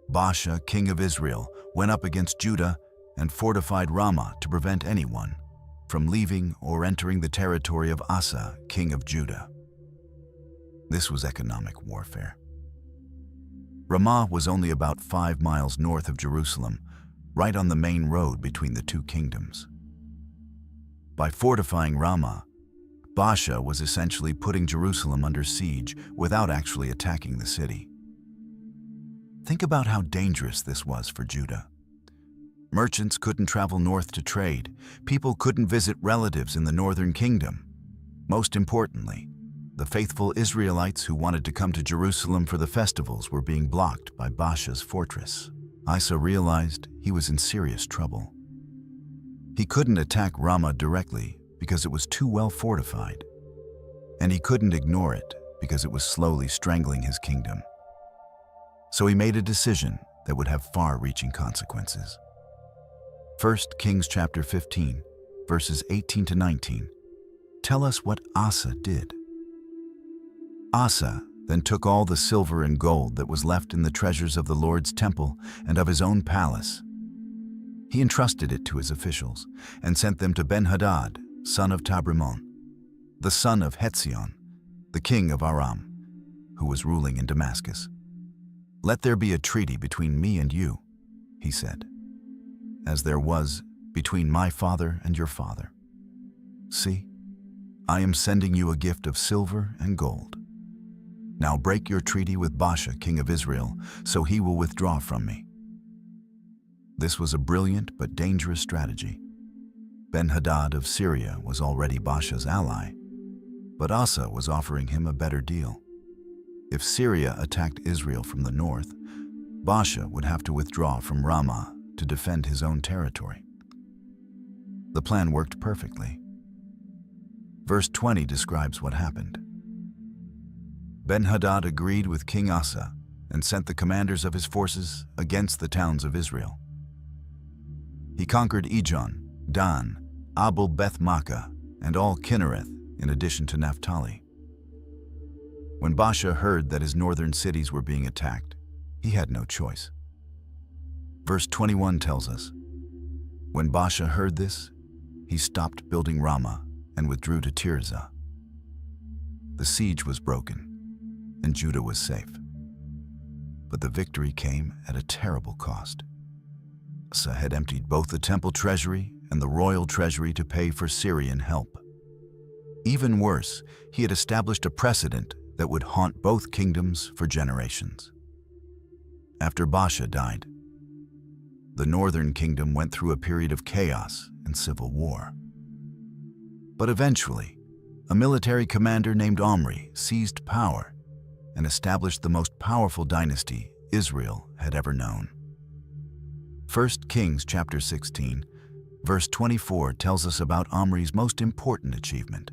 Baasha, king of Israel, went up against Judah and fortified Ramah to prevent anyone from leaving or entering the territory of Asa, king of Judah. This was economic warfare. Ramah was only about 5 miles north of Jerusalem, right on the main road between the two kingdoms. By fortifying Ramah, Baasha was essentially putting Jerusalem under siege without actually attacking the city. Think about how dangerous this was for Judah. Merchants couldn't travel north to trade. People couldn't visit relatives in the northern kingdom. Most importantly, the faithful Israelites who wanted to come to Jerusalem for the festivals were being blocked by Baasha's fortress. Asa realized he was in serious trouble. He couldn't attack Ramah directly because it was too well fortified, and he couldn't ignore it because it was slowly strangling his kingdom. So he made a decision that would have far-reaching consequences. 1 Kings chapter 15, verses 18 to 19, tell us what Asa did. Asa then took all the silver and gold that was left in the treasures of the Lord's temple and of his own palace. He entrusted it to his officials and sent them to Ben-Hadad, son of Tabrimon, the son of Hetzion, the king of Aram, who was ruling in Damascus. "Let there be a treaty between me and you," he said, "as there was between my father and your father. See, I am sending you a gift of silver and gold. Now break your treaty with Baasha, king of Israel, so he will withdraw from me." This was a brilliant but dangerous strategy. Ben-Hadad of Syria was already Baasha's ally, but Asa was offering him a better deal. If Syria attacked Israel from the north, Baasha would have to withdraw from Ramah to defend his own territory. The plan worked perfectly. Verse 20 describes what happened. Ben-Hadad agreed with King Asa and sent the commanders of his forces against the towns of Israel. He conquered Ijon, Dan, Abel-Beth-Maachah, and all Kinnereth, in addition to Naphtali. When Baasha heard that his northern cities were being attacked, he had no choice. Verse 21 tells us, when Baasha heard this, he stopped building Ramah and withdrew to Tirzah. The siege was broken, and Judah was safe. But the victory came at a terrible cost. Asa had emptied both the temple treasury and the royal treasury to pay for Syrian help. Even worse, he had established a precedent that would haunt both kingdoms for generations. After Baasha died, the northern kingdom went through a period of chaos and civil war. But eventually, a military commander named Omri seized power and established the most powerful dynasty Israel had ever known. 1 Kings chapter 16, verse 24 tells us about Omri's most important achievement.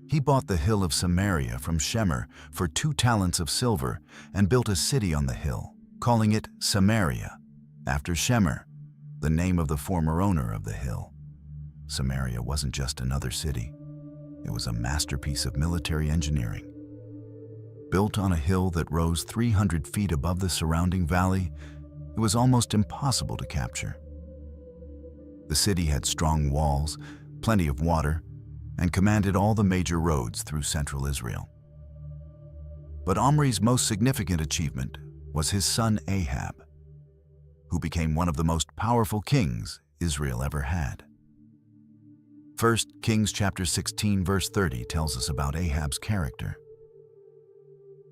He bought the hill of Samaria from Shemer for 2 talents of silver and built a city on the hill, calling it Samaria, after Shemer, the name of the former owner of the hill. Samaria wasn't just another city. It was a masterpiece of military engineering. Built on a hill that rose 300 feet above the surrounding valley, it was almost impossible to capture. The city had strong walls, plenty of water, and commanded all the major roads through central Israel. But Omri's most significant achievement was his son Ahab, who became one of the most powerful kings Israel ever had. 1 Kings chapter 16 verse 30 tells us about Ahab's character.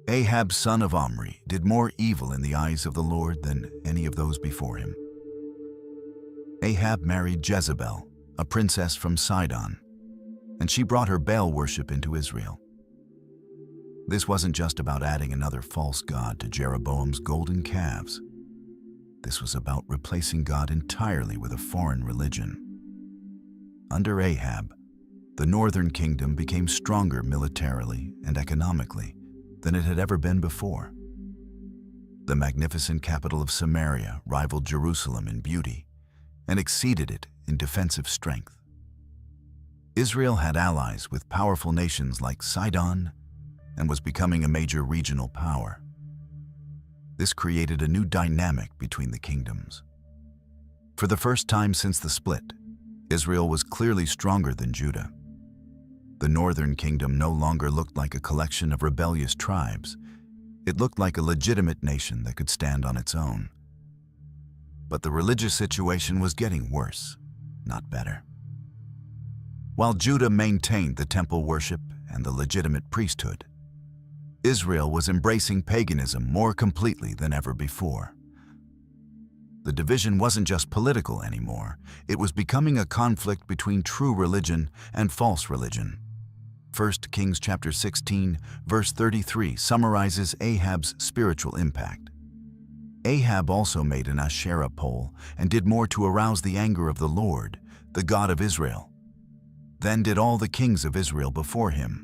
Ahab, son of Omri, did more evil in the eyes of the Lord than any of those before him. Ahab married Jezebel, a princess from Sidon, and she brought her Baal worship into Israel. This wasn't just about adding another false god to Jeroboam's golden calves. This was about replacing God entirely with a foreign religion. Under Ahab, the northern kingdom became stronger militarily and economically than it had ever been before. The magnificent capital of Samaria rivaled Jerusalem in beauty and exceeded it in defensive strength. Israel had allies with powerful nations like Sidon and was becoming a major regional power. This created a new dynamic between the kingdoms. For the first time since the split, Israel was clearly stronger than Judah. The northern kingdom no longer looked like a collection of rebellious tribes. It looked like a legitimate nation that could stand on its own. But the religious situation was getting worse, not better. While Judah maintained the temple worship and the legitimate priesthood, Israel was embracing paganism more completely than ever before. The division wasn't just political anymore. It was becoming a conflict between true religion and false religion. 1 Kings chapter 16, verse 33 summarizes Ahab's spiritual impact. Ahab also made an Asherah pole and did more to arouse the anger of the Lord, the God of Israel. Then did all the kings of Israel before him.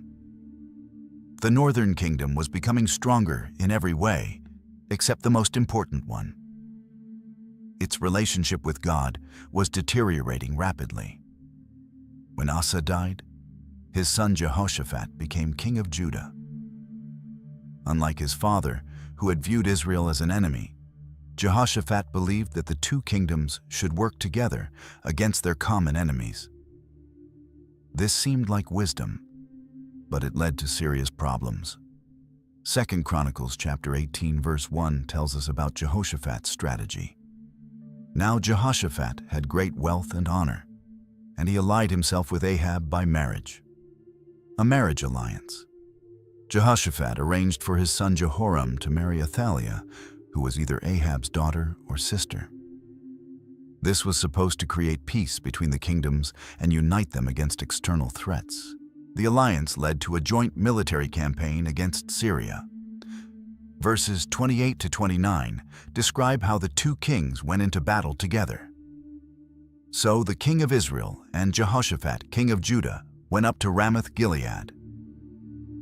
The northern kingdom was becoming stronger in every way, except the most important one. Its relationship with God was deteriorating rapidly. When Asa died, his son Jehoshaphat became king of Judah. Unlike his father, who had viewed Israel as an enemy, Jehoshaphat believed that the two kingdoms should work together against their common enemies. This seemed like wisdom, but it led to serious problems. 2 Chronicles chapter 18 verse 1 tells us about Jehoshaphat's strategy. Now Jehoshaphat had great wealth and honor, and he allied himself with Ahab by marriage. A marriage alliance. Jehoshaphat arranged for his son Jehoram to marry Athaliah, who was either Ahab's daughter or sister. This was supposed to create peace between the kingdoms and unite them against external threats. The alliance led to a joint military campaign against Syria. Verses 28 to 29 describe how the two kings went into battle together. So the king of Israel and Jehoshaphat, king of Judah, went up to Ramoth-Gilead.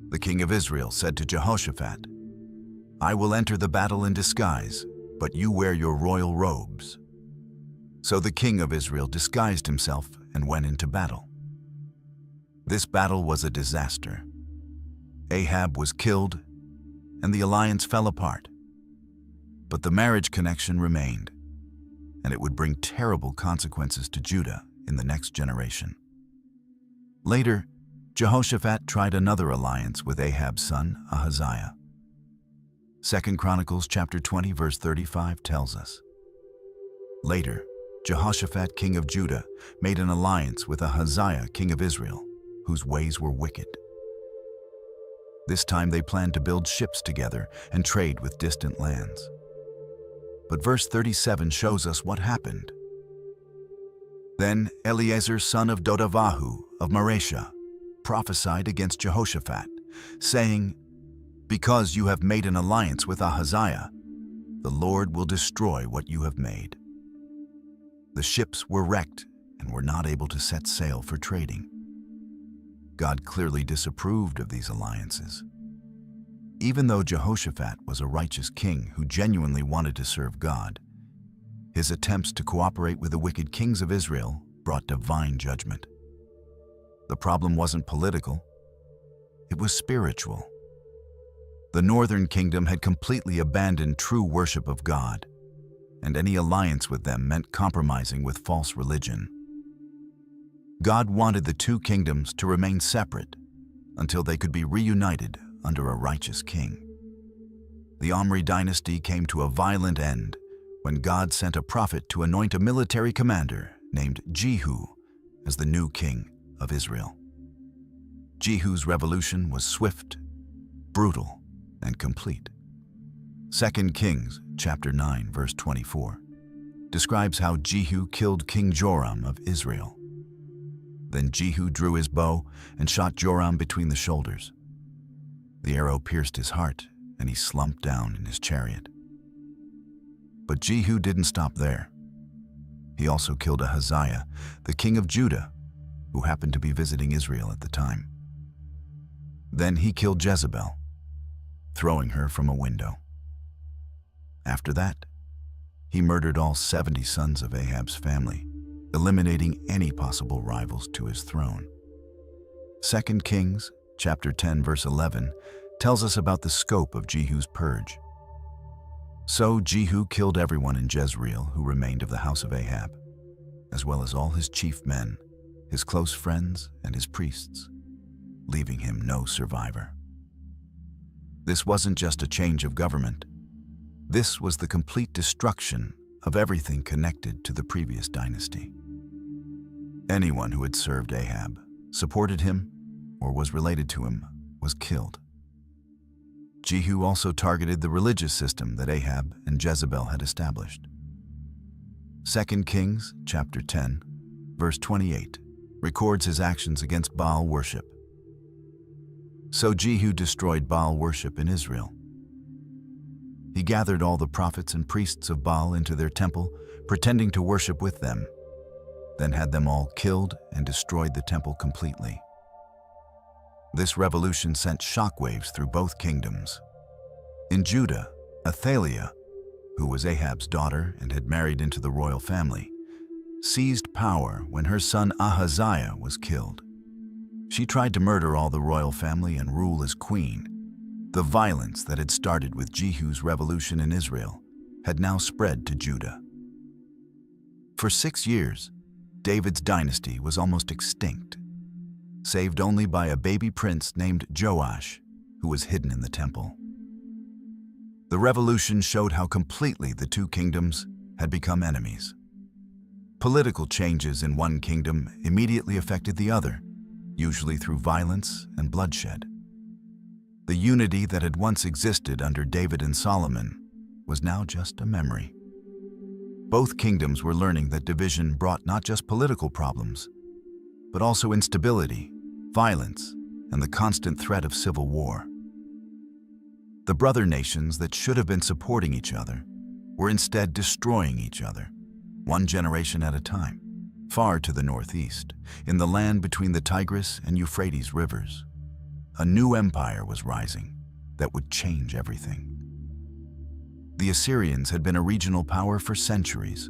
The king of Israel said to Jehoshaphat, "I will enter the battle in disguise, but you wear your royal robes." So the king of Israel disguised himself and went into battle. This battle was a disaster. Ahab was killed, and the alliance fell apart. But the marriage connection remained, and it would bring terrible consequences to Judah in the next generation. Later, Jehoshaphat tried another alliance with Ahab's son, Ahaziah. 2 Chronicles chapter 20, verse 35 tells us. Later, Jehoshaphat, king of Judah, made an alliance with Ahaziah, king of Israel, whose ways were wicked. This time they planned to build ships together and trade with distant lands. But verse 37 shows us what happened. Then Eleazar, son of Dodavahu of Mareshah, prophesied against Jehoshaphat, saying, "Because you have made an alliance with Ahaziah, the Lord will destroy what you have made." The ships were wrecked and were not able to set sail for trading. God clearly disapproved of these alliances. Even though Jehoshaphat was a righteous king who genuinely wanted to serve God, his attempts to cooperate with the wicked kings of Israel brought divine judgment. The problem wasn't political, it was spiritual. The northern kingdom had completely abandoned true worship of God, and any alliance with them meant compromising with false religion. God wanted the two kingdoms to remain separate until they could be reunited under a righteous king. The Omri dynasty came to a violent end when God sent a prophet to anoint a military commander named Jehu as the new king of Israel. Jehu's revolution was swift, brutal, and complete. 2 Kings chapter 9, verse 24 describes how Jehu killed King Joram of Israel. Then Jehu drew his bow and shot Joram between the shoulders. The arrow pierced his heart, and he slumped down in his chariot. But Jehu didn't stop there. He also killed Ahaziah, the king of Judah, who happened to be visiting Israel at the time. Then he killed Jezebel, throwing her from a window. After that, he murdered all 70 sons of Ahab's family, eliminating any possible rivals to his throne. 2 Kings chapter 10 verse 11 tells us about the scope of Jehu's purge. So Jehu killed everyone in Jezreel who remained of the house of Ahab, as well as all his chief men, his close friends, and his priests, leaving him no survivor. This wasn't just a change of government. This was the complete destruction of everything connected to the previous dynasty. Anyone who had served Ahab, supported him, or was related to him was killed. Jehu also targeted the religious system that Ahab and Jezebel had established. 2 Kings chapter 10, verse 28 records his actions against Baal worship. So Jehu destroyed Baal worship in Israel. He gathered all the prophets and priests of Baal into their temple, pretending to worship with them, then had them all killed and destroyed the temple completely. This revolution sent shockwaves through both kingdoms. In Judah, Athaliah, who was Ahab's daughter and had married into the royal family, seized power when her son Ahaziah was killed. She tried to murder all the royal family and rule as queen. The violence that had started with Jehu's revolution in Israel had now spread to Judah. For 6 years, David's dynasty was almost extinct, saved only by a baby prince named Joash, who was hidden in the temple. The revolution showed how completely the two kingdoms had become enemies. Political changes in one kingdom immediately affected the other, usually through violence and bloodshed. The unity that had once existed under David and Solomon was now just a memory. Both kingdoms were learning that division brought not just political problems, but also instability, violence, and the constant threat of civil war. The brother nations that should have been supporting each other were instead destroying each other, one generation at a time, far to the northeast, in the land between the Tigris and Euphrates rivers. A new empire was rising that would change everything. The Assyrians had been a regional power for centuries,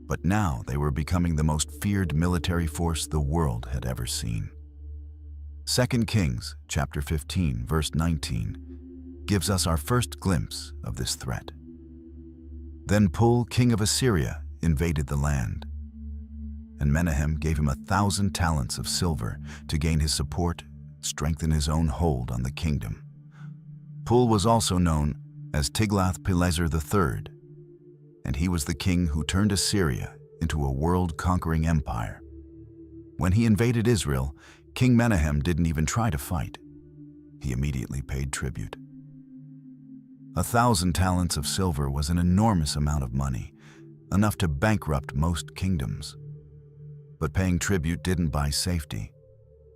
but now they were becoming the most feared military force the world had ever seen. 2 Kings chapter 15, verse 19 gives us our first glimpse of this threat. Then Pul, king of Assyria, invaded the land, and Menahem gave him 1,000 talents of silver to gain his support, strengthen his own hold on the kingdom. Pul was also known as Tiglath-Pileser III, and he was the king who turned Assyria into a world-conquering empire. When he invaded Israel, King Menahem didn't even try to fight. He immediately paid tribute. 1,000 talents of silver was an enormous amount of money, enough to bankrupt most kingdoms. But paying tribute didn't buy safety.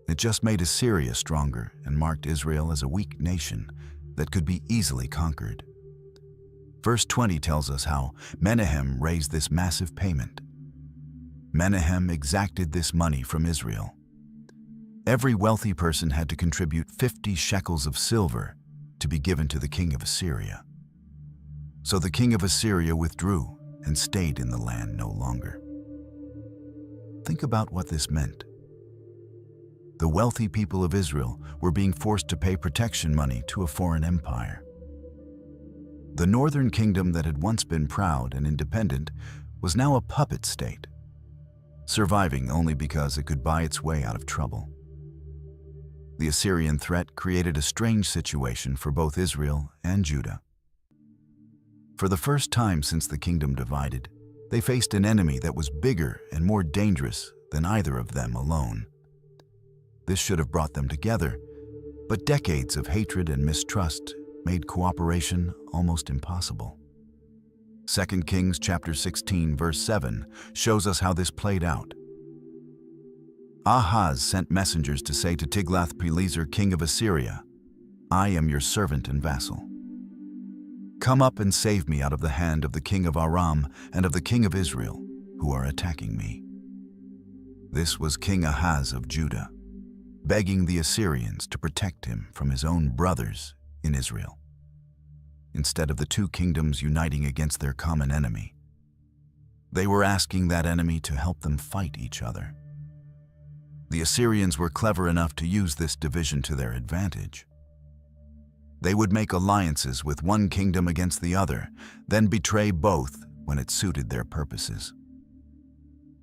It just made Assyria stronger and marked Israel as a weak nation that could be easily conquered. Verse 20 tells us how Menahem raised this massive payment. Menahem exacted this money from Israel. Every wealthy person had to contribute 50 shekels of silver to be given to the king of Assyria. So the king of Assyria withdrew and stayed in the land no longer. Think about what this meant. The wealthy people of Israel were being forced to pay protection money to a foreign empire. The northern kingdom that had once been proud and independent was now a puppet state, surviving only because it could buy its way out of trouble. The Assyrian threat created a strange situation for both Israel and Judah. For the first time since the kingdom divided, they faced an enemy that was bigger and more dangerous than either of them alone. This should have brought them together, but decades of hatred and mistrust made cooperation almost impossible. 2 Kings chapter 16, verse 7 shows us how this played out. Ahaz sent messengers to say to Tiglath-Pileser, king of Assyria, I am your servant and vassal. Come up and save me out of the hand of the king of Aram and of the king of Israel, who are attacking me." This was King Ahaz of Judah, begging the Assyrians to protect him from his own brothers in Israel, instead of the two kingdoms uniting against their common enemy. They were asking that enemy to help them fight each other. The Assyrians were clever enough to use this division to their advantage. They would make alliances with one kingdom against the other, then betray both when it suited their purposes.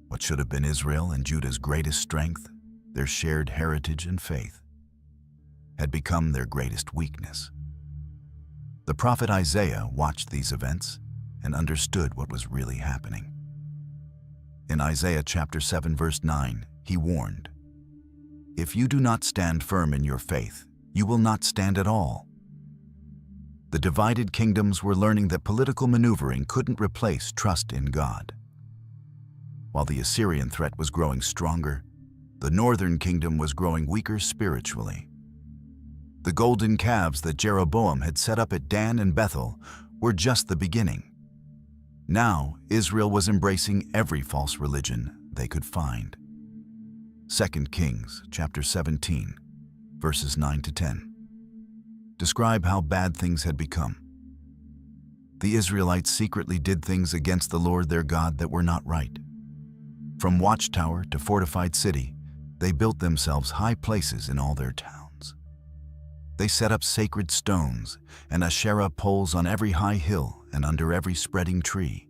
What should have been Israel and Judah's greatest strength, their shared heritage and faith, had become their greatest weakness. The prophet Isaiah watched these events and understood what was really happening. In Isaiah chapter 7 verse 9, he warned, "If you do not stand firm in your faith, you will not stand at all." The divided kingdoms were learning that political maneuvering couldn't replace trust in God. While the Assyrian threat was growing stronger, the northern kingdom was growing weaker spiritually. The golden calves that Jeroboam had set up at Dan and Bethel were just the beginning. Now, Israel was embracing every false religion they could find. 2 Kings chapter 17, verses 9 to 10. Describe how bad things had become. The Israelites secretly did things against the Lord their God that were not right. From watchtower to fortified city, they built themselves high places in all their towns. They set up sacred stones and Asherah poles on every high hill and under every spreading tree.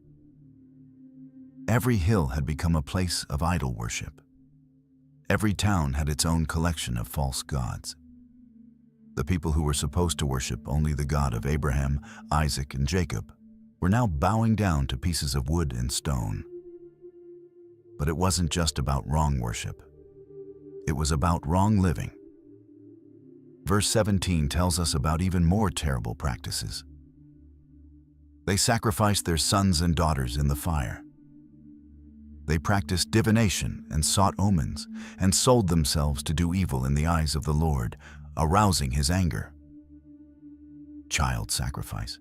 Every hill had become a place of idol worship. Every town had its own collection of false gods. The people who were supposed to worship only the God of Abraham, Isaac, and Jacob were now bowing down to pieces of wood and stone. But it wasn't just about wrong worship. It was about wrong living. Verse 17 tells us about even more terrible practices. They sacrificed their sons and daughters in the fire. They practiced divination and sought omens and sold themselves to do evil in the eyes of the Lord, arousing his anger. Child sacrifice.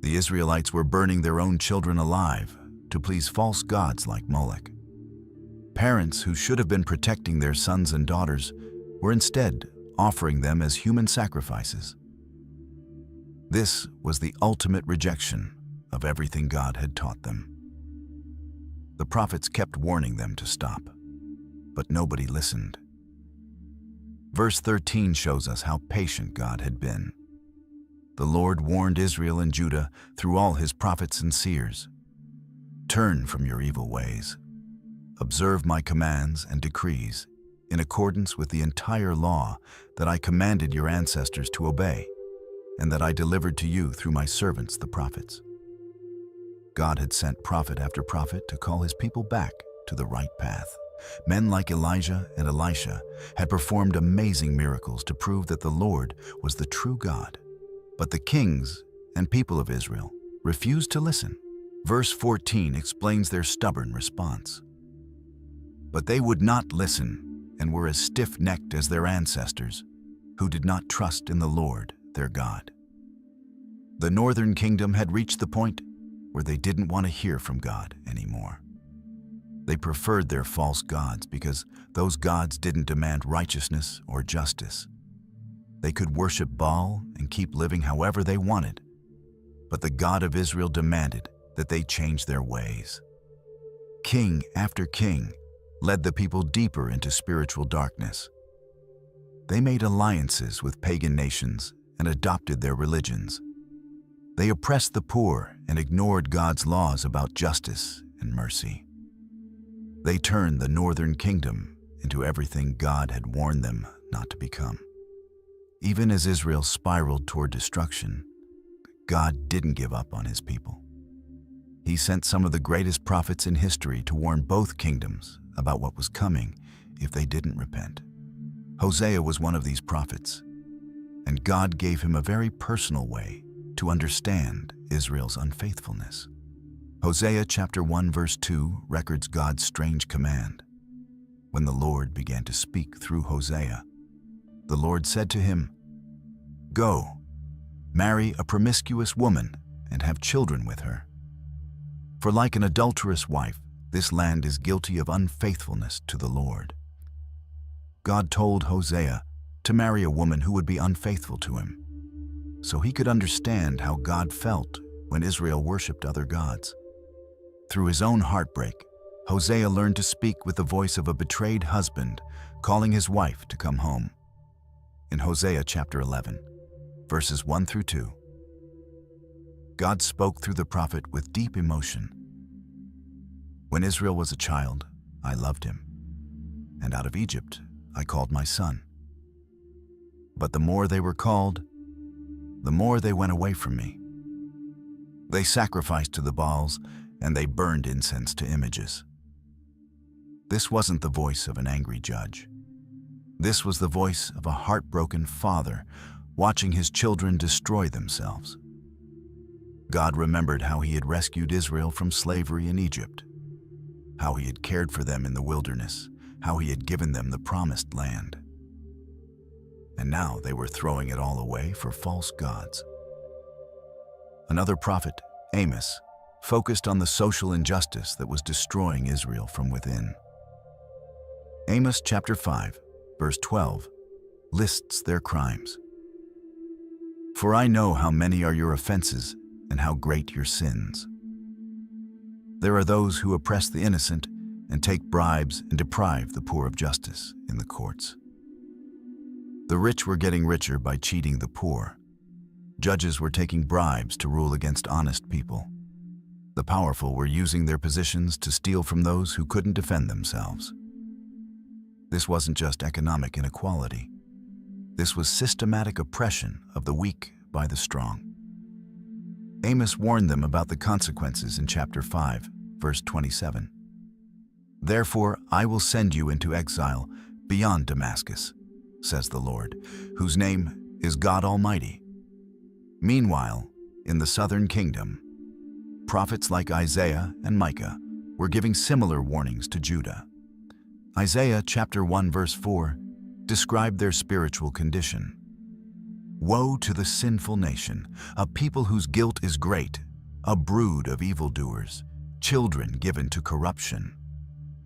The Israelites were burning their own children alive to please false gods like Moloch. Parents who should have been protecting their sons and daughters were instead offering them as human sacrifices. This was the ultimate rejection of everything God had taught them. The prophets kept warning them to stop, but nobody listened. Verse 13 shows us how patient God had been. The Lord warned Israel and Judah through all his prophets and seers. Turn from your evil ways. Observe my commands and decrees in accordance with the entire law that I commanded your ancestors to obey, and that I delivered to you through my servants, the prophets. God had sent prophet after prophet to call his people back to the right path. Men like Elijah and Elisha had performed amazing miracles to prove that the Lord was the true God. But the kings and people of Israel refused to listen. Verse 14 explains their stubborn response. But they would not listen and were as stiff-necked as their ancestors, who did not trust in the Lord, their God. The northern kingdom had reached the point where they didn't want to hear from God anymore. They preferred their false gods because those gods didn't demand righteousness or justice. They could worship Baal and keep living however they wanted, but the God of Israel demanded that they change their ways. King after king led the people deeper into spiritual darkness. They made alliances with pagan nations and adopted their religions. They oppressed the poor and ignored God's laws about justice and mercy. They turned the northern kingdom into everything God had warned them not to become. Even as Israel spiraled toward destruction, God didn't give up on his people. He sent some of the greatest prophets in history to warn both kingdoms about what was coming if they didn't repent. Hosea was one of these prophets, and God gave him a very personal way to understand Israel's unfaithfulness. Hosea chapter 1 verse 2 records God's strange command. When the Lord began to speak through Hosea, the Lord said to him, "Go, marry a promiscuous woman and have children with her. For like an adulterous wife, this land is guilty of unfaithfulness to the Lord." God told Hosea to marry a woman who would be unfaithful to him, so he could understand how God felt when Israel worshipped other gods. Through his own heartbreak, Hosea learned to speak with the voice of a betrayed husband, calling his wife to come home. In Hosea chapter 11, verses 1 through 2, God spoke through the prophet with deep emotion. "When Israel was a child, I loved him, and out of Egypt I called my son. But the more they were called, the more they went away from me. They sacrificed to the Baals, and they burned incense to images." This wasn't the voice of an angry judge. This was the voice of a heartbroken father watching his children destroy themselves. God remembered how he had rescued Israel from slavery in Egypt, how he had cared for them in the wilderness, how he had given them the promised land. And now they were throwing it all away for false gods. Another prophet, Amos, focused on the social injustice that was destroying Israel from within. Amos chapter 5, verse 12, lists their crimes. "For I know how many are your offenses and how great your sins. There are those who oppress the innocent and take bribes and deprive the poor of justice in the courts. The rich were getting richer by cheating the poor. Judges were taking bribes to rule against honest people. The powerful were using their positions to steal from those who couldn't defend themselves." This wasn't just economic inequality. This was systematic oppression of the weak by the strong. Amos warned them about the consequences in chapter 5, verse 27. "Therefore I will send you into exile beyond Damascus, says the Lord, whose name is God Almighty." Meanwhile, in the southern kingdom, prophets like Isaiah and Micah were giving similar warnings to Judah. Isaiah chapter 1 verse 4 described their spiritual condition. "Woe to the sinful nation, a people whose guilt is great, a brood of evildoers, children given to corruption.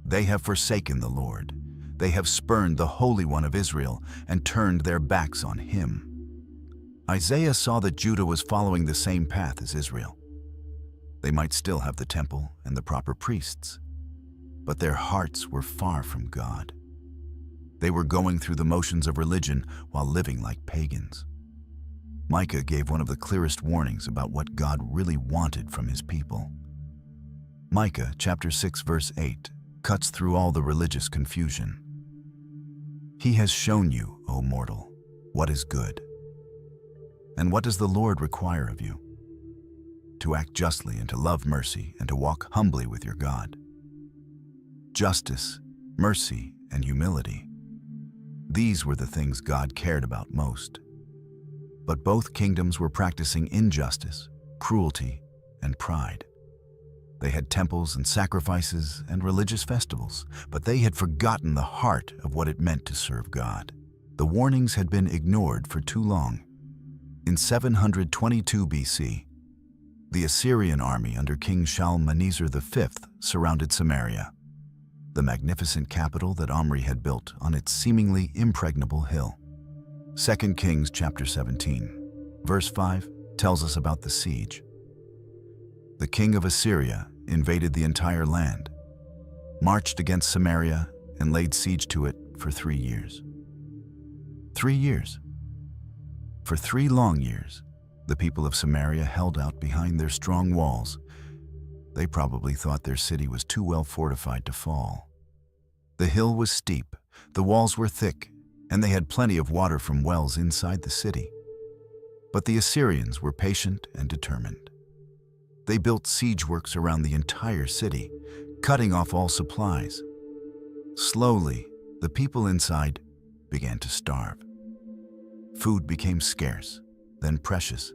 They have forsaken the Lord. They have spurned the Holy One of Israel and turned their backs on him." Isaiah saw that Judah was following the same path as Israel. They might still have the temple and the proper priests, but their hearts were far from God. They were going through the motions of religion while living like pagans. Micah gave one of the clearest warnings about what God really wanted from his people. Micah chapter 6 verse 8 cuts through all the religious confusion. "He has shown you, O mortal, what is good. And what does the Lord require of you? To act justly and to love mercy and to walk humbly with your God." Justice, mercy, and humility. These were the things God cared about most. But both kingdoms were practicing injustice, cruelty, and pride. They had temples and sacrifices and religious festivals, but they had forgotten the heart of what it meant to serve God. The warnings had been ignored for too long. In 722 BC, the Assyrian army under King Shalmaneser V surrounded Samaria, the magnificent capital that Omri had built on its seemingly impregnable hill. 2 Kings chapter 17, verse 5 tells us about the siege. The king of Assyria invaded the entire land, marched against Samaria, and laid siege to it for 3 years. 3 years. For 3 long years, the people of Samaria held out behind their strong walls. They probably thought their city was too well fortified to fall. The hill was steep, the walls were thick, and they had plenty of water from wells inside the city. But the Assyrians were patient and determined. They built siege works around the entire city, cutting off all supplies. Slowly, the people inside began to starve. Food became scarce, then precious,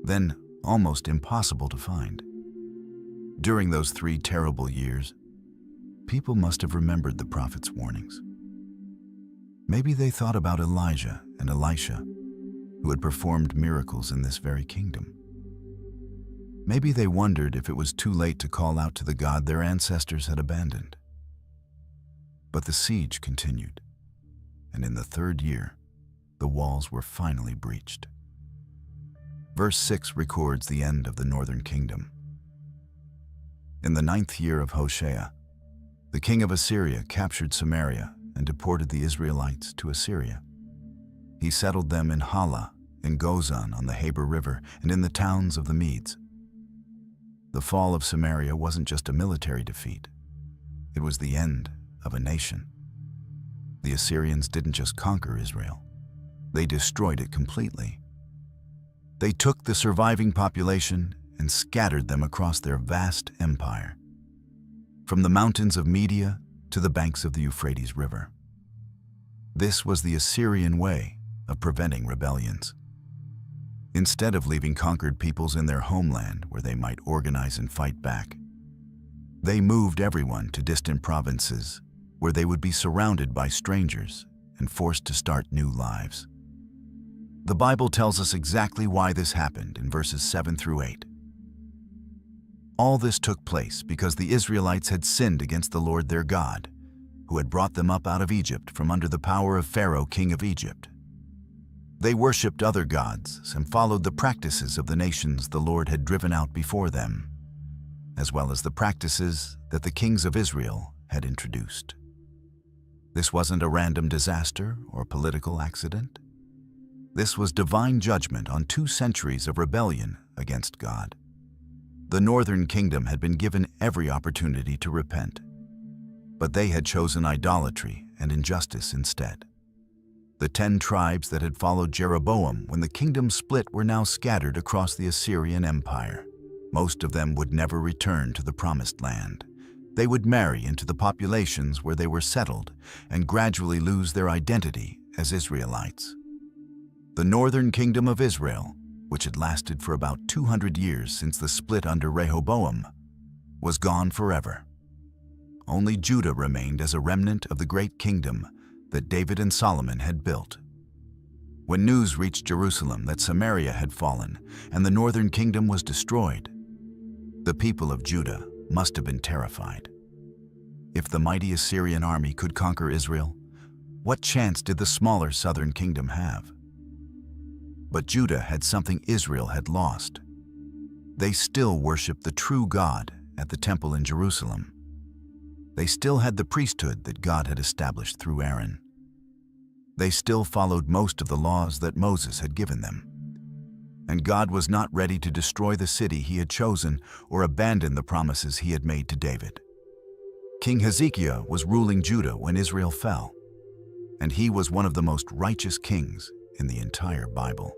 then almost impossible to find. During those 3 terrible years, people must have remembered the prophet's warnings. Maybe they thought about Elijah and Elisha, who had performed miracles in this very kingdom. Maybe they wondered if it was too late to call out to the God their ancestors had abandoned. But the siege continued, and in the 3rd year, the walls were finally breached. Verse 6 records the end of the northern kingdom. In the 9th year of Hoshea, the king of Assyria captured Samaria and deported the Israelites to Assyria. He settled them in Hala, in Gozan on the Habor River, and in the towns of the Medes. The fall of Samaria wasn't just a military defeat. It was the end of a nation. The Assyrians didn't just conquer Israel. They destroyed it completely. They took the surviving population and scattered them across their vast empire, from the mountains of Media to the banks of the Euphrates River. This was the Assyrian way of preventing rebellions. Instead of leaving conquered peoples in their homeland where they might organize and fight back, they moved everyone to distant provinces where they would be surrounded by strangers and forced to start new lives. The Bible tells us exactly why this happened in verses 7 through 8. All this took place because the Israelites had sinned against the Lord their God, who had brought them up out of Egypt from under the power of Pharaoh, king of Egypt. They worshipped other gods and followed the practices of the nations the Lord had driven out before them, as well as the practices that the kings of Israel had introduced. This wasn't a random disaster or political accident. This was divine judgment on 2 centuries of rebellion against God. The northern kingdom had been given every opportunity to repent, but they had chosen idolatry and injustice instead. The 10 tribes that had followed Jeroboam when the kingdom split were now scattered across the Assyrian Empire. Most of them would never return to the Promised Land. They would marry into the populations where they were settled and gradually lose their identity as Israelites. The northern kingdom of Israel, which had lasted for about 200 years since the split under Rehoboam, was gone forever. Only Judah remained as a remnant of the great kingdom that David and Solomon had built. When news reached Jerusalem that Samaria had fallen and the northern kingdom was destroyed, the people of Judah must have been terrified. If the mighty Assyrian army could conquer Israel, what chance did the smaller southern kingdom have? But Judah had something Israel had lost. They still worshiped the true God at the temple in Jerusalem. They still had the priesthood that God had established through Aaron. They still followed most of the laws that Moses had given them. And God was not ready to destroy the city he had chosen or abandon the promises he had made to David. King Hezekiah was ruling Judah when Israel fell, and he was one of the most righteous kings in the entire Bible.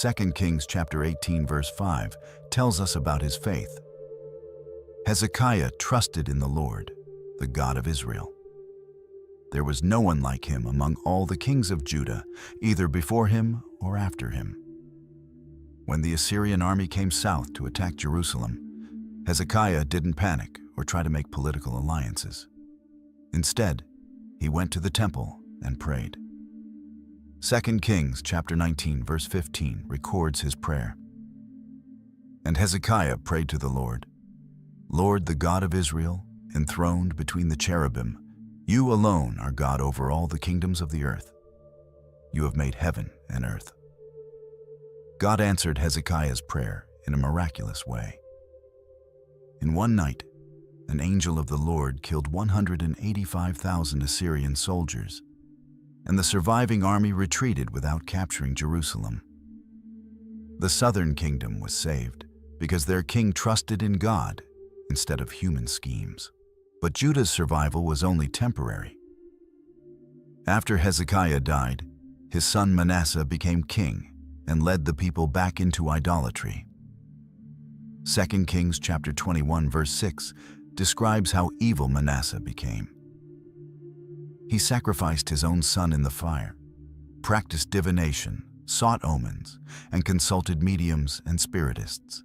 2 Kings chapter 18 verse 5 tells us about his faith. Hezekiah trusted in the Lord, the God of Israel. There was no one like him among all the kings of Judah, either before him or after him. When the Assyrian army came south to attack Jerusalem, Hezekiah didn't panic or try to make political alliances. Instead, he went to the temple and prayed. 2 Kings chapter 19 verse 15 records his prayer. And Hezekiah prayed to the Lord, "Lord, the God of Israel, enthroned between the cherubim, you alone are God over all the kingdoms of the earth. You have made heaven and earth." God answered Hezekiah's prayer in a miraculous way. In one night, an angel of the Lord killed 185,000 Assyrian soldiers, and the surviving army retreated without capturing Jerusalem. The southern kingdom was saved because their king trusted in God instead of human schemes. But Judah's survival was only temporary. After Hezekiah died, his son Manasseh became king and led the people back into idolatry. 2 Kings chapter 21 verse 6 describes how evil Manasseh became. He sacrificed his own son in the fire, practiced divination, sought omens, and consulted mediums and spiritists.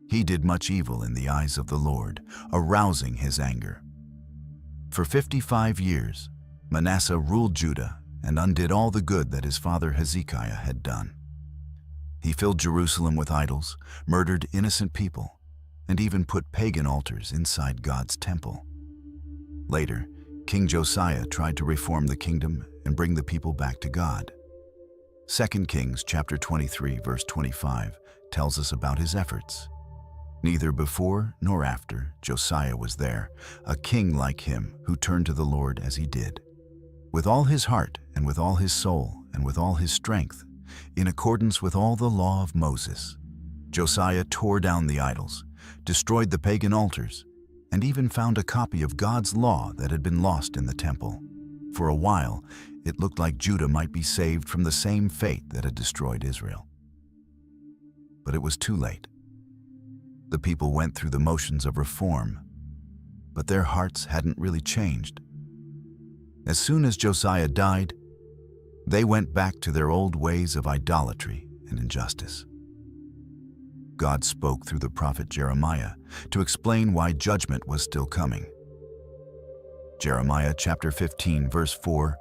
He did much evil in the eyes of the Lord, arousing his anger. For 55 years, Manasseh ruled Judah and undid all the good that his father Hezekiah had done. He filled Jerusalem with idols, murdered innocent people, and even put pagan altars inside God's temple. Later, King Josiah tried to reform the kingdom and bring the people back to God. 2 Kings chapter 23 verse 25 tells us about his efforts. Neither before nor after Josiah was there a king like him who turned to the Lord as he did, with all his heart and with all his soul and with all his strength, in accordance with all the law of Moses. Josiah tore down the idols, destroyed the pagan altars, and even found a copy of God's law that had been lost in the temple. For a while, it looked like Judah might be saved from the same fate that had destroyed Israel. But it was too late. The people went through the motions of reform, but their hearts hadn't really changed. As soon as Josiah died, they went back to their old ways of idolatry and injustice. God spoke through the prophet Jeremiah to explain why judgment was still coming. Jeremiah chapter 15 verse 4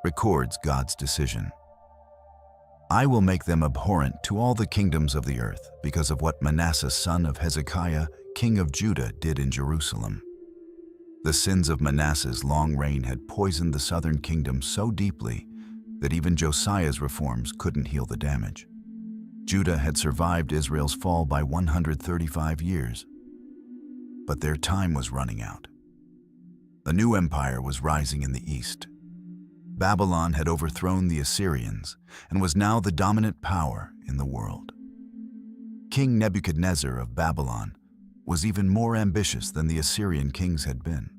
records God's decision. I will make them abhorrent to all the kingdoms of the earth because of what Manasseh son of Hezekiah, king of Judah, did in Jerusalem. The sins of Manasseh's long reign had poisoned the southern kingdom so deeply that even Josiah's reforms couldn't heal the damage. Judah had survived Israel's fall by 135 years, but their time was running out. A new empire was rising in the east. Babylon had overthrown the Assyrians and was now the dominant power in the world. King Nebuchadnezzar of Babylon was even more ambitious than the Assyrian kings had been.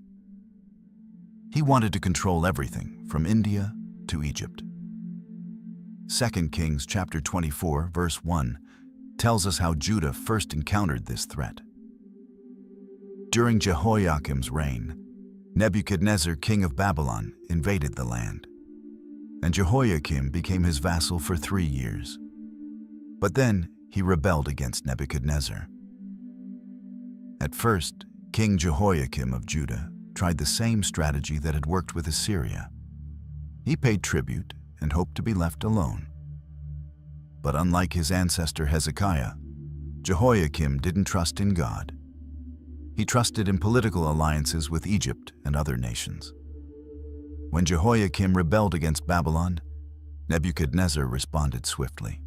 He wanted to control everything from India to Egypt. 2 Kings chapter 24 verse 1 tells us how Judah first encountered this threat. During Jehoiakim's reign, Nebuchadnezzar, king of Babylon, invaded the land, and Jehoiakim became his vassal for 3 years. But then he rebelled against Nebuchadnezzar. At first, King Jehoiakim of Judah tried the same strategy that had worked with Assyria. He paid tribute and hoped to be left alone. But unlike his ancestor Hezekiah, Jehoiakim didn't trust in God. He trusted in political alliances with Egypt and other nations. When Jehoiakim rebelled against Babylon, Nebuchadnezzar responded swiftly.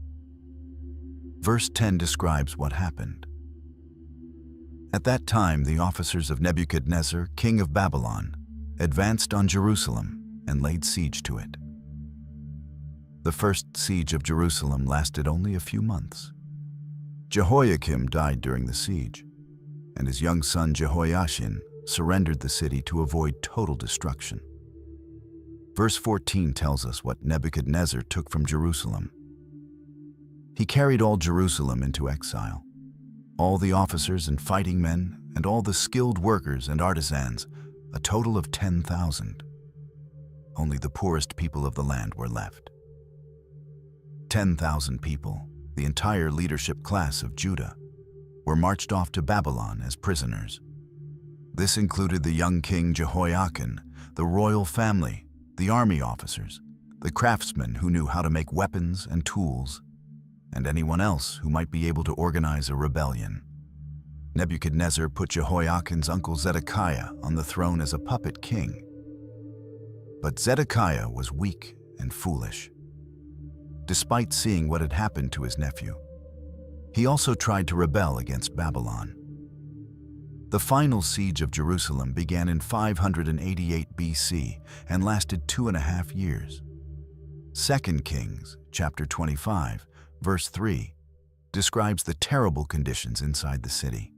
Verse 10 describes what happened. At that time, the officers of Nebuchadnezzar, king of Babylon, advanced on Jerusalem and laid siege to it. The first siege of Jerusalem lasted only a few months. Jehoiakim died during the siege, and his young son Jehoiachin surrendered the city to avoid total destruction. Verse 14 tells us what Nebuchadnezzar took from Jerusalem. He carried all Jerusalem into exile, all the officers and fighting men, and all the skilled workers and artisans, a total of 10,000. Only the poorest people of the land were left. 10,000 people, the entire leadership class of Judah, were marched off to Babylon as prisoners. This included the young king Jehoiachin, the royal family, the army officers, the craftsmen who knew how to make weapons and tools, and anyone else who might be able to organize a rebellion. Nebuchadnezzar put Jehoiachin's uncle Zedekiah on the throne as a puppet king. But Zedekiah was weak and foolish. Despite seeing what had happened to his nephew, he also tried to rebel against Babylon. The final siege of Jerusalem began in 588 BC and lasted 2.5 years. 2 Kings chapter 25, verse 3, describes the terrible conditions inside the city.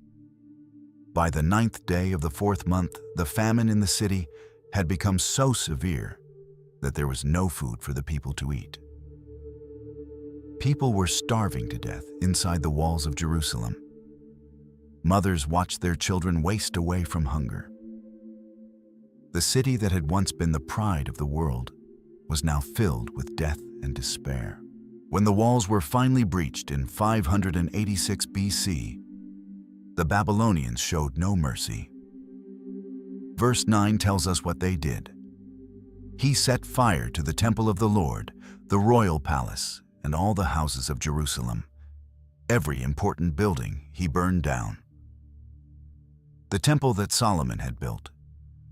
By the 9th day of the 4th month, the famine in the city had become so severe that there was no food for the people to eat. People were starving to death inside the walls of Jerusalem. Mothers watched their children waste away from hunger. The city that had once been the pride of the world was now filled with death and despair. When the walls were finally breached in 586 BC, the Babylonians showed no mercy. Verse 9 tells us what they did. He set fire to the temple of the Lord, the royal palace, and all the houses of Jerusalem. Every important building he burned down. The temple that Solomon had built,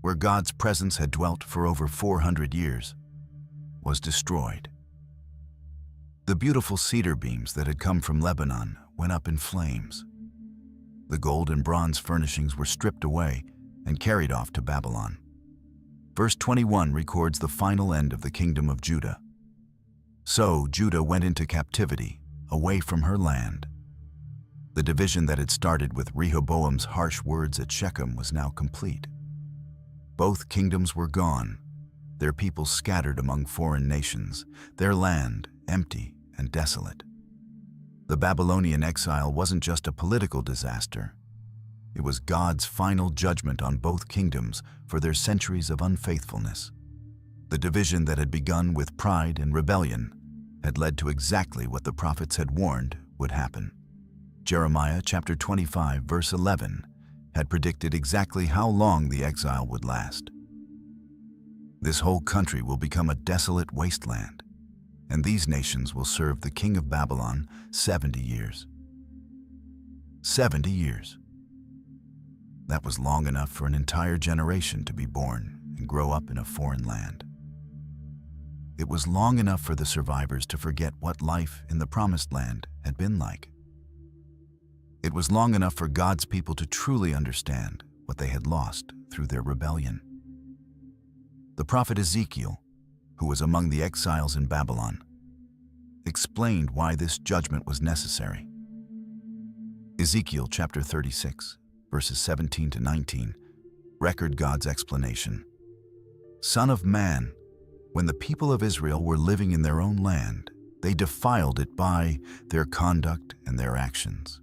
where God's presence had dwelt for over 400 years, was destroyed. The beautiful cedar beams that had come from Lebanon went up in flames. The gold and bronze furnishings were stripped away and carried off to Babylon. Verse 21 records the final end of the kingdom of Judah. So Judah went into captivity, away from her land. The division that had started with Rehoboam's harsh words at Shechem was now complete. Both kingdoms were gone, their people scattered among foreign nations, their land empty and desolate. The Babylonian exile wasn't just a political disaster. It was God's final judgment on both kingdoms for their centuries of unfaithfulness. The division that had begun with pride and rebellion had led to exactly what the prophets had warned would happen. Jeremiah chapter 25, verse 11, had predicted exactly how long the exile would last. This whole country will become a desolate wasteland, and these nations will serve the king of Babylon 70 years. 70 years. That was long enough for an entire generation to be born and grow up in a foreign land. It was long enough for the survivors to forget what life in the Promised Land had been like. It was long enough for God's people to truly understand what they had lost through their rebellion. The prophet Ezekiel, who was among the exiles in Babylon, explained why this judgment was necessary. Ezekiel chapter 36, verses 17 to 19, record God's explanation. Son of man, when the people of Israel were living in their own land, they defiled it by their conduct and their actions.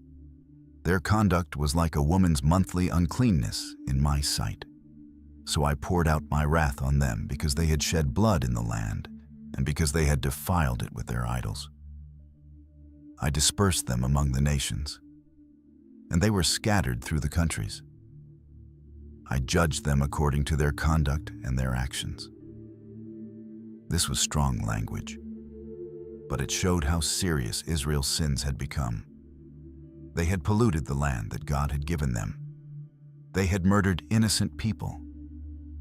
Their conduct was like a woman's monthly uncleanness in my sight. So I poured out my wrath on them because they had shed blood in the land and because they had defiled it with their idols. I dispersed them among the nations, and they were scattered through the countries. I judged them according to their conduct and their actions. This was strong language, but it showed how serious Israel's sins had become. They had polluted the land that God had given them. They had murdered innocent people.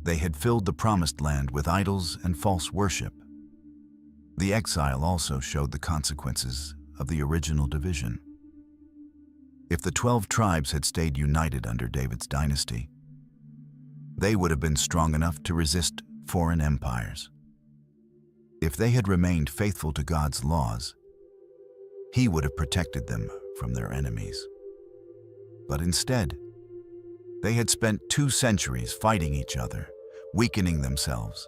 They had filled the Promised Land with idols and false worship. The exile also showed the consequences of the original division. If the 12 tribes had stayed united under David's dynasty, they would have been strong enough to resist foreign empires. If they had remained faithful to God's laws, He would have protected them from their enemies. But instead, they had spent 2 centuries fighting each other, weakening themselves,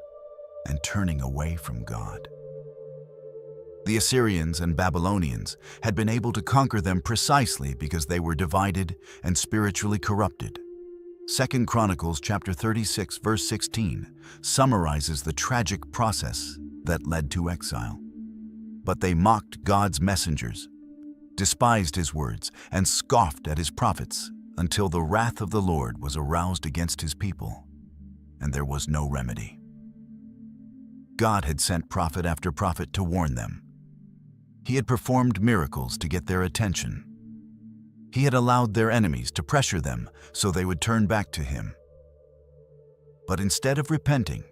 and turning away from God. The Assyrians and Babylonians had been able to conquer them precisely because they were divided and spiritually corrupted. 2 Chronicles chapter 36, verse 16 summarizes the tragic process that led to exile. But they mocked God's messengers, despised His words, and scoffed at His prophets until the wrath of the Lord was aroused against His people, and there was no remedy. God had sent prophet after prophet to warn them. He had performed miracles to get their attention. He had allowed their enemies to pressure them so they would turn back to Him. But instead of repenting,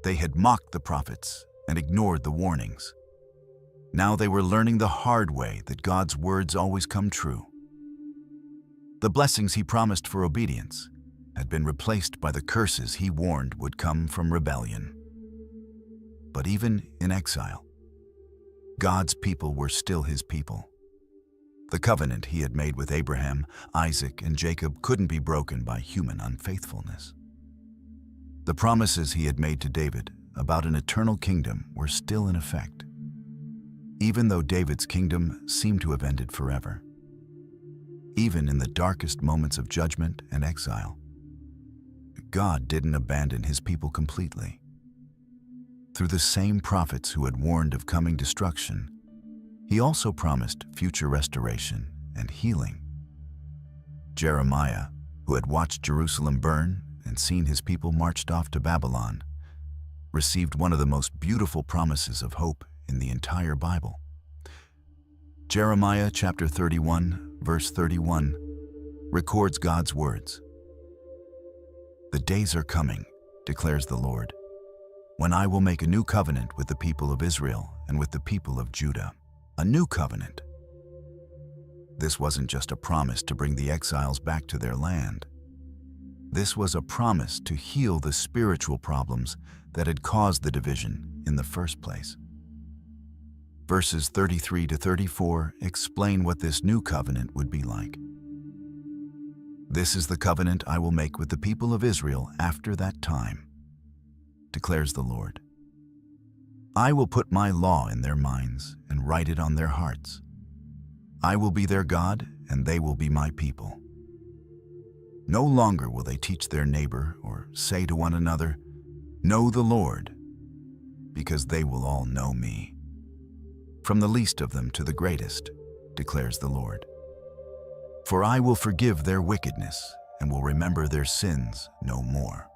they had mocked the prophets and ignored the warnings. Now they were learning the hard way that God's words always come true. The blessings He promised for obedience had been replaced by the curses He warned would come from rebellion. But even in exile, God's people were still His people. The covenant He had made with Abraham, Isaac, and Jacob couldn't be broken by human unfaithfulness. The promises He had made to David about an eternal kingdom were still in effect, even though David's kingdom seemed to have ended forever. Even in the darkest moments of judgment and exile, God didn't abandon His people completely. Through the same prophets who had warned of coming destruction, He also promised future restoration and healing. Jeremiah, who had watched Jerusalem burn and seen his people marched off to Babylon, received one of the most beautiful promises of hope in the entire Bible. Jeremiah chapter 31, verse 31, records God's words. "The days are coming, declares the Lord, when I will make a new covenant with the people of Israel and with the people of Judah." A new covenant. This wasn't just a promise to bring the exiles back to their land. This was a promise to heal the spiritual problems that had caused the division in the first place. Verses 33 to 34 explain what this new covenant would be like. "This is the covenant I will make with the people of Israel after that time, declares the Lord. I will put my law in their minds and write it on their hearts. I will be their God, and they will be my people. No longer will they teach their neighbor or say to one another, 'Know the Lord,' because they will all know me, from the least of them to the greatest, declares the Lord. For I will forgive their wickedness and will remember their sins no more."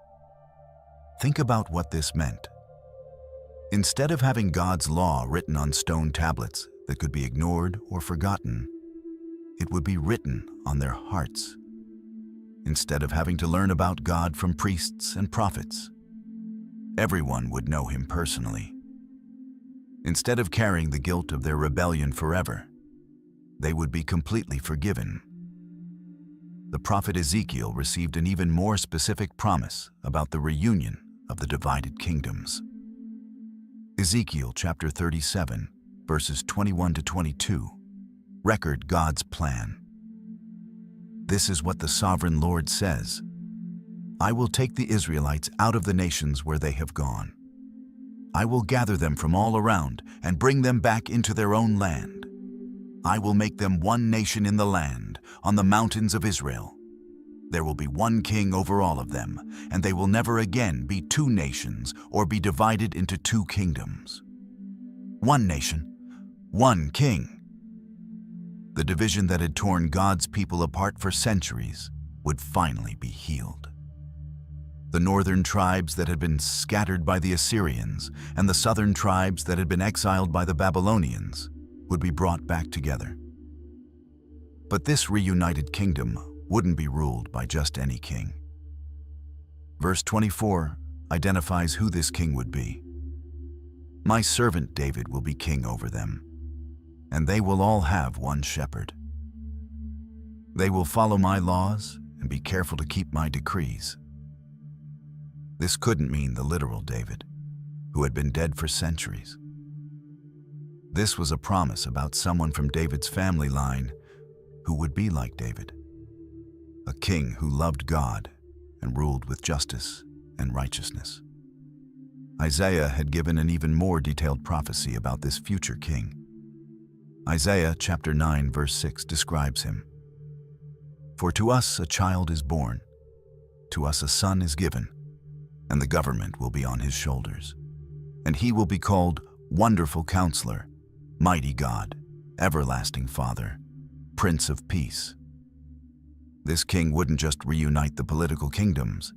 Think about what this meant. Instead of having God's law written on stone tablets that could be ignored or forgotten, it would be written on their hearts. Instead of having to learn about God from priests and prophets, everyone would know him personally. Instead of carrying the guilt of their rebellion forever, they would be completely forgiven. The prophet Ezekiel received an even more specific promise about the reunion of the divided kingdoms. Ezekiel chapter 37, verses 21 to 22, record God's plan. This is what the sovereign Lord says: "I will take the Israelites out of the nations where they have gone. I will gather them from all around and bring them back into their own land. I will make them one nation in the land, on the mountains of Israel. There will be one king over all of them, and they will never again be two nations or be divided into two kingdoms. One nation, one king." The division that had torn God's people apart for centuries would finally be healed. The northern tribes that had been scattered by the Assyrians and the southern tribes that had been exiled by the Babylonians would be brought back together. But this reunited kingdom wouldn't be ruled by just any king. Verse 24 identifies who this king would be. "My servant David will be king over them, and they will all have one shepherd. They will follow my laws and be careful to keep my decrees." This couldn't mean the literal David, who had been dead for centuries. This was a promise about someone from David's family line who would be like David, a king who loved God and ruled with justice and righteousness. Isaiah had given an even more detailed prophecy about this future king. Isaiah chapter 9 verse 6 describes him. "For to us a child is born, to us a son is given, and the government will be on his shoulders. And he will be called Wonderful Counselor, Mighty God, Everlasting Father, Prince of Peace." This king wouldn't just reunite the political kingdoms.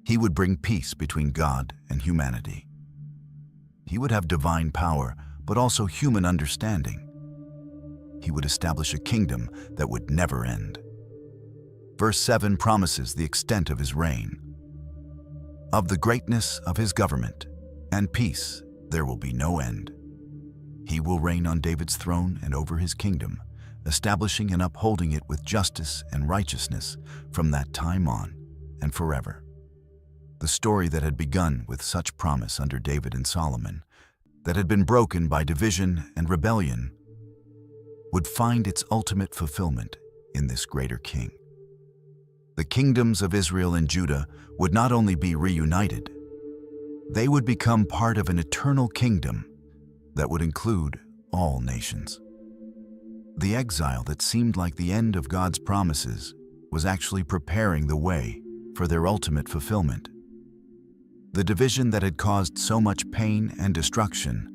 He would bring peace between God and humanity. He would have divine power, but also human understanding. He would establish a kingdom that would never end. Verse 7 promises the extent of his reign. "Of the greatness of his government and peace there will be no end. He will reign on David's throne and over his kingdom, establishing and upholding it with justice and righteousness from that time on and forever." The story that had begun with such promise under David and Solomon, that had been broken by division and rebellion, would find its ultimate fulfillment in this greater king. The kingdoms of Israel and Judah would not only be reunited, they would become part of an eternal kingdom that would include all nations. The exile that seemed like the end of God's promises was actually preparing the way for their ultimate fulfillment. The division that had caused so much pain and destruction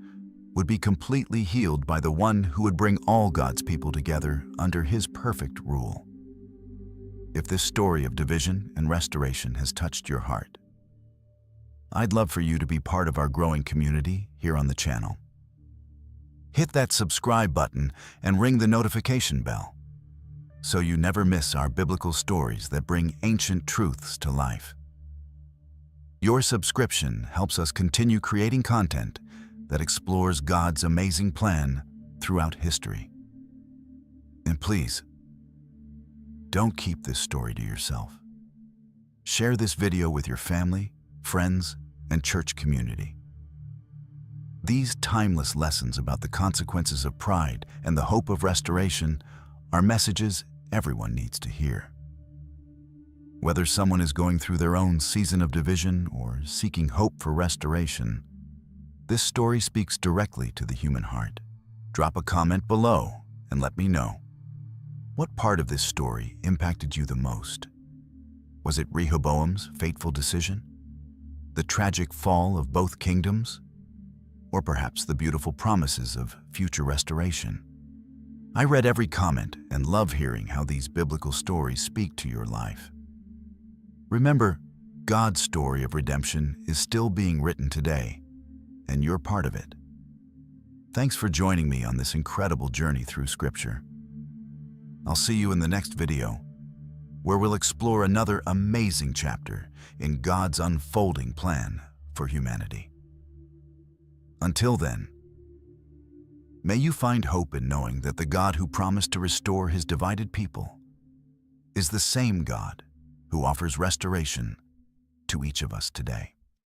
would be completely healed by the one who would bring all God's people together under his perfect rule. If this story of division and restoration has touched your heart, I'd love for you to be part of our growing community here on the channel. Hit that subscribe button and ring the notification bell so you never miss our biblical stories that bring ancient truths to life. Your subscription helps us continue creating content that explores God's amazing plan throughout history. And please, don't keep this story to yourself. Share this video with your family, friends, and church community. These timeless lessons about the consequences of pride and the hope of restoration are messages everyone needs to hear. Whether someone is going through their own season of division or seeking hope for restoration, this story speaks directly to the human heart. Drop a comment below and let me know. What part of this story impacted you the most? Was it Rehoboam's fateful decision? The tragic fall of both kingdoms? Or perhaps the beautiful promises of future restoration? I read every comment and love hearing how these biblical stories speak to your life. Remember, God's story of redemption is still being written today, and you're part of it. Thanks for joining me on this incredible journey through Scripture. I'll see you in the next video, where we'll explore another amazing chapter in God's unfolding plan for humanity. Until then, may you find hope in knowing that the God who promised to restore His divided people is the same God who offers restoration to each of us today.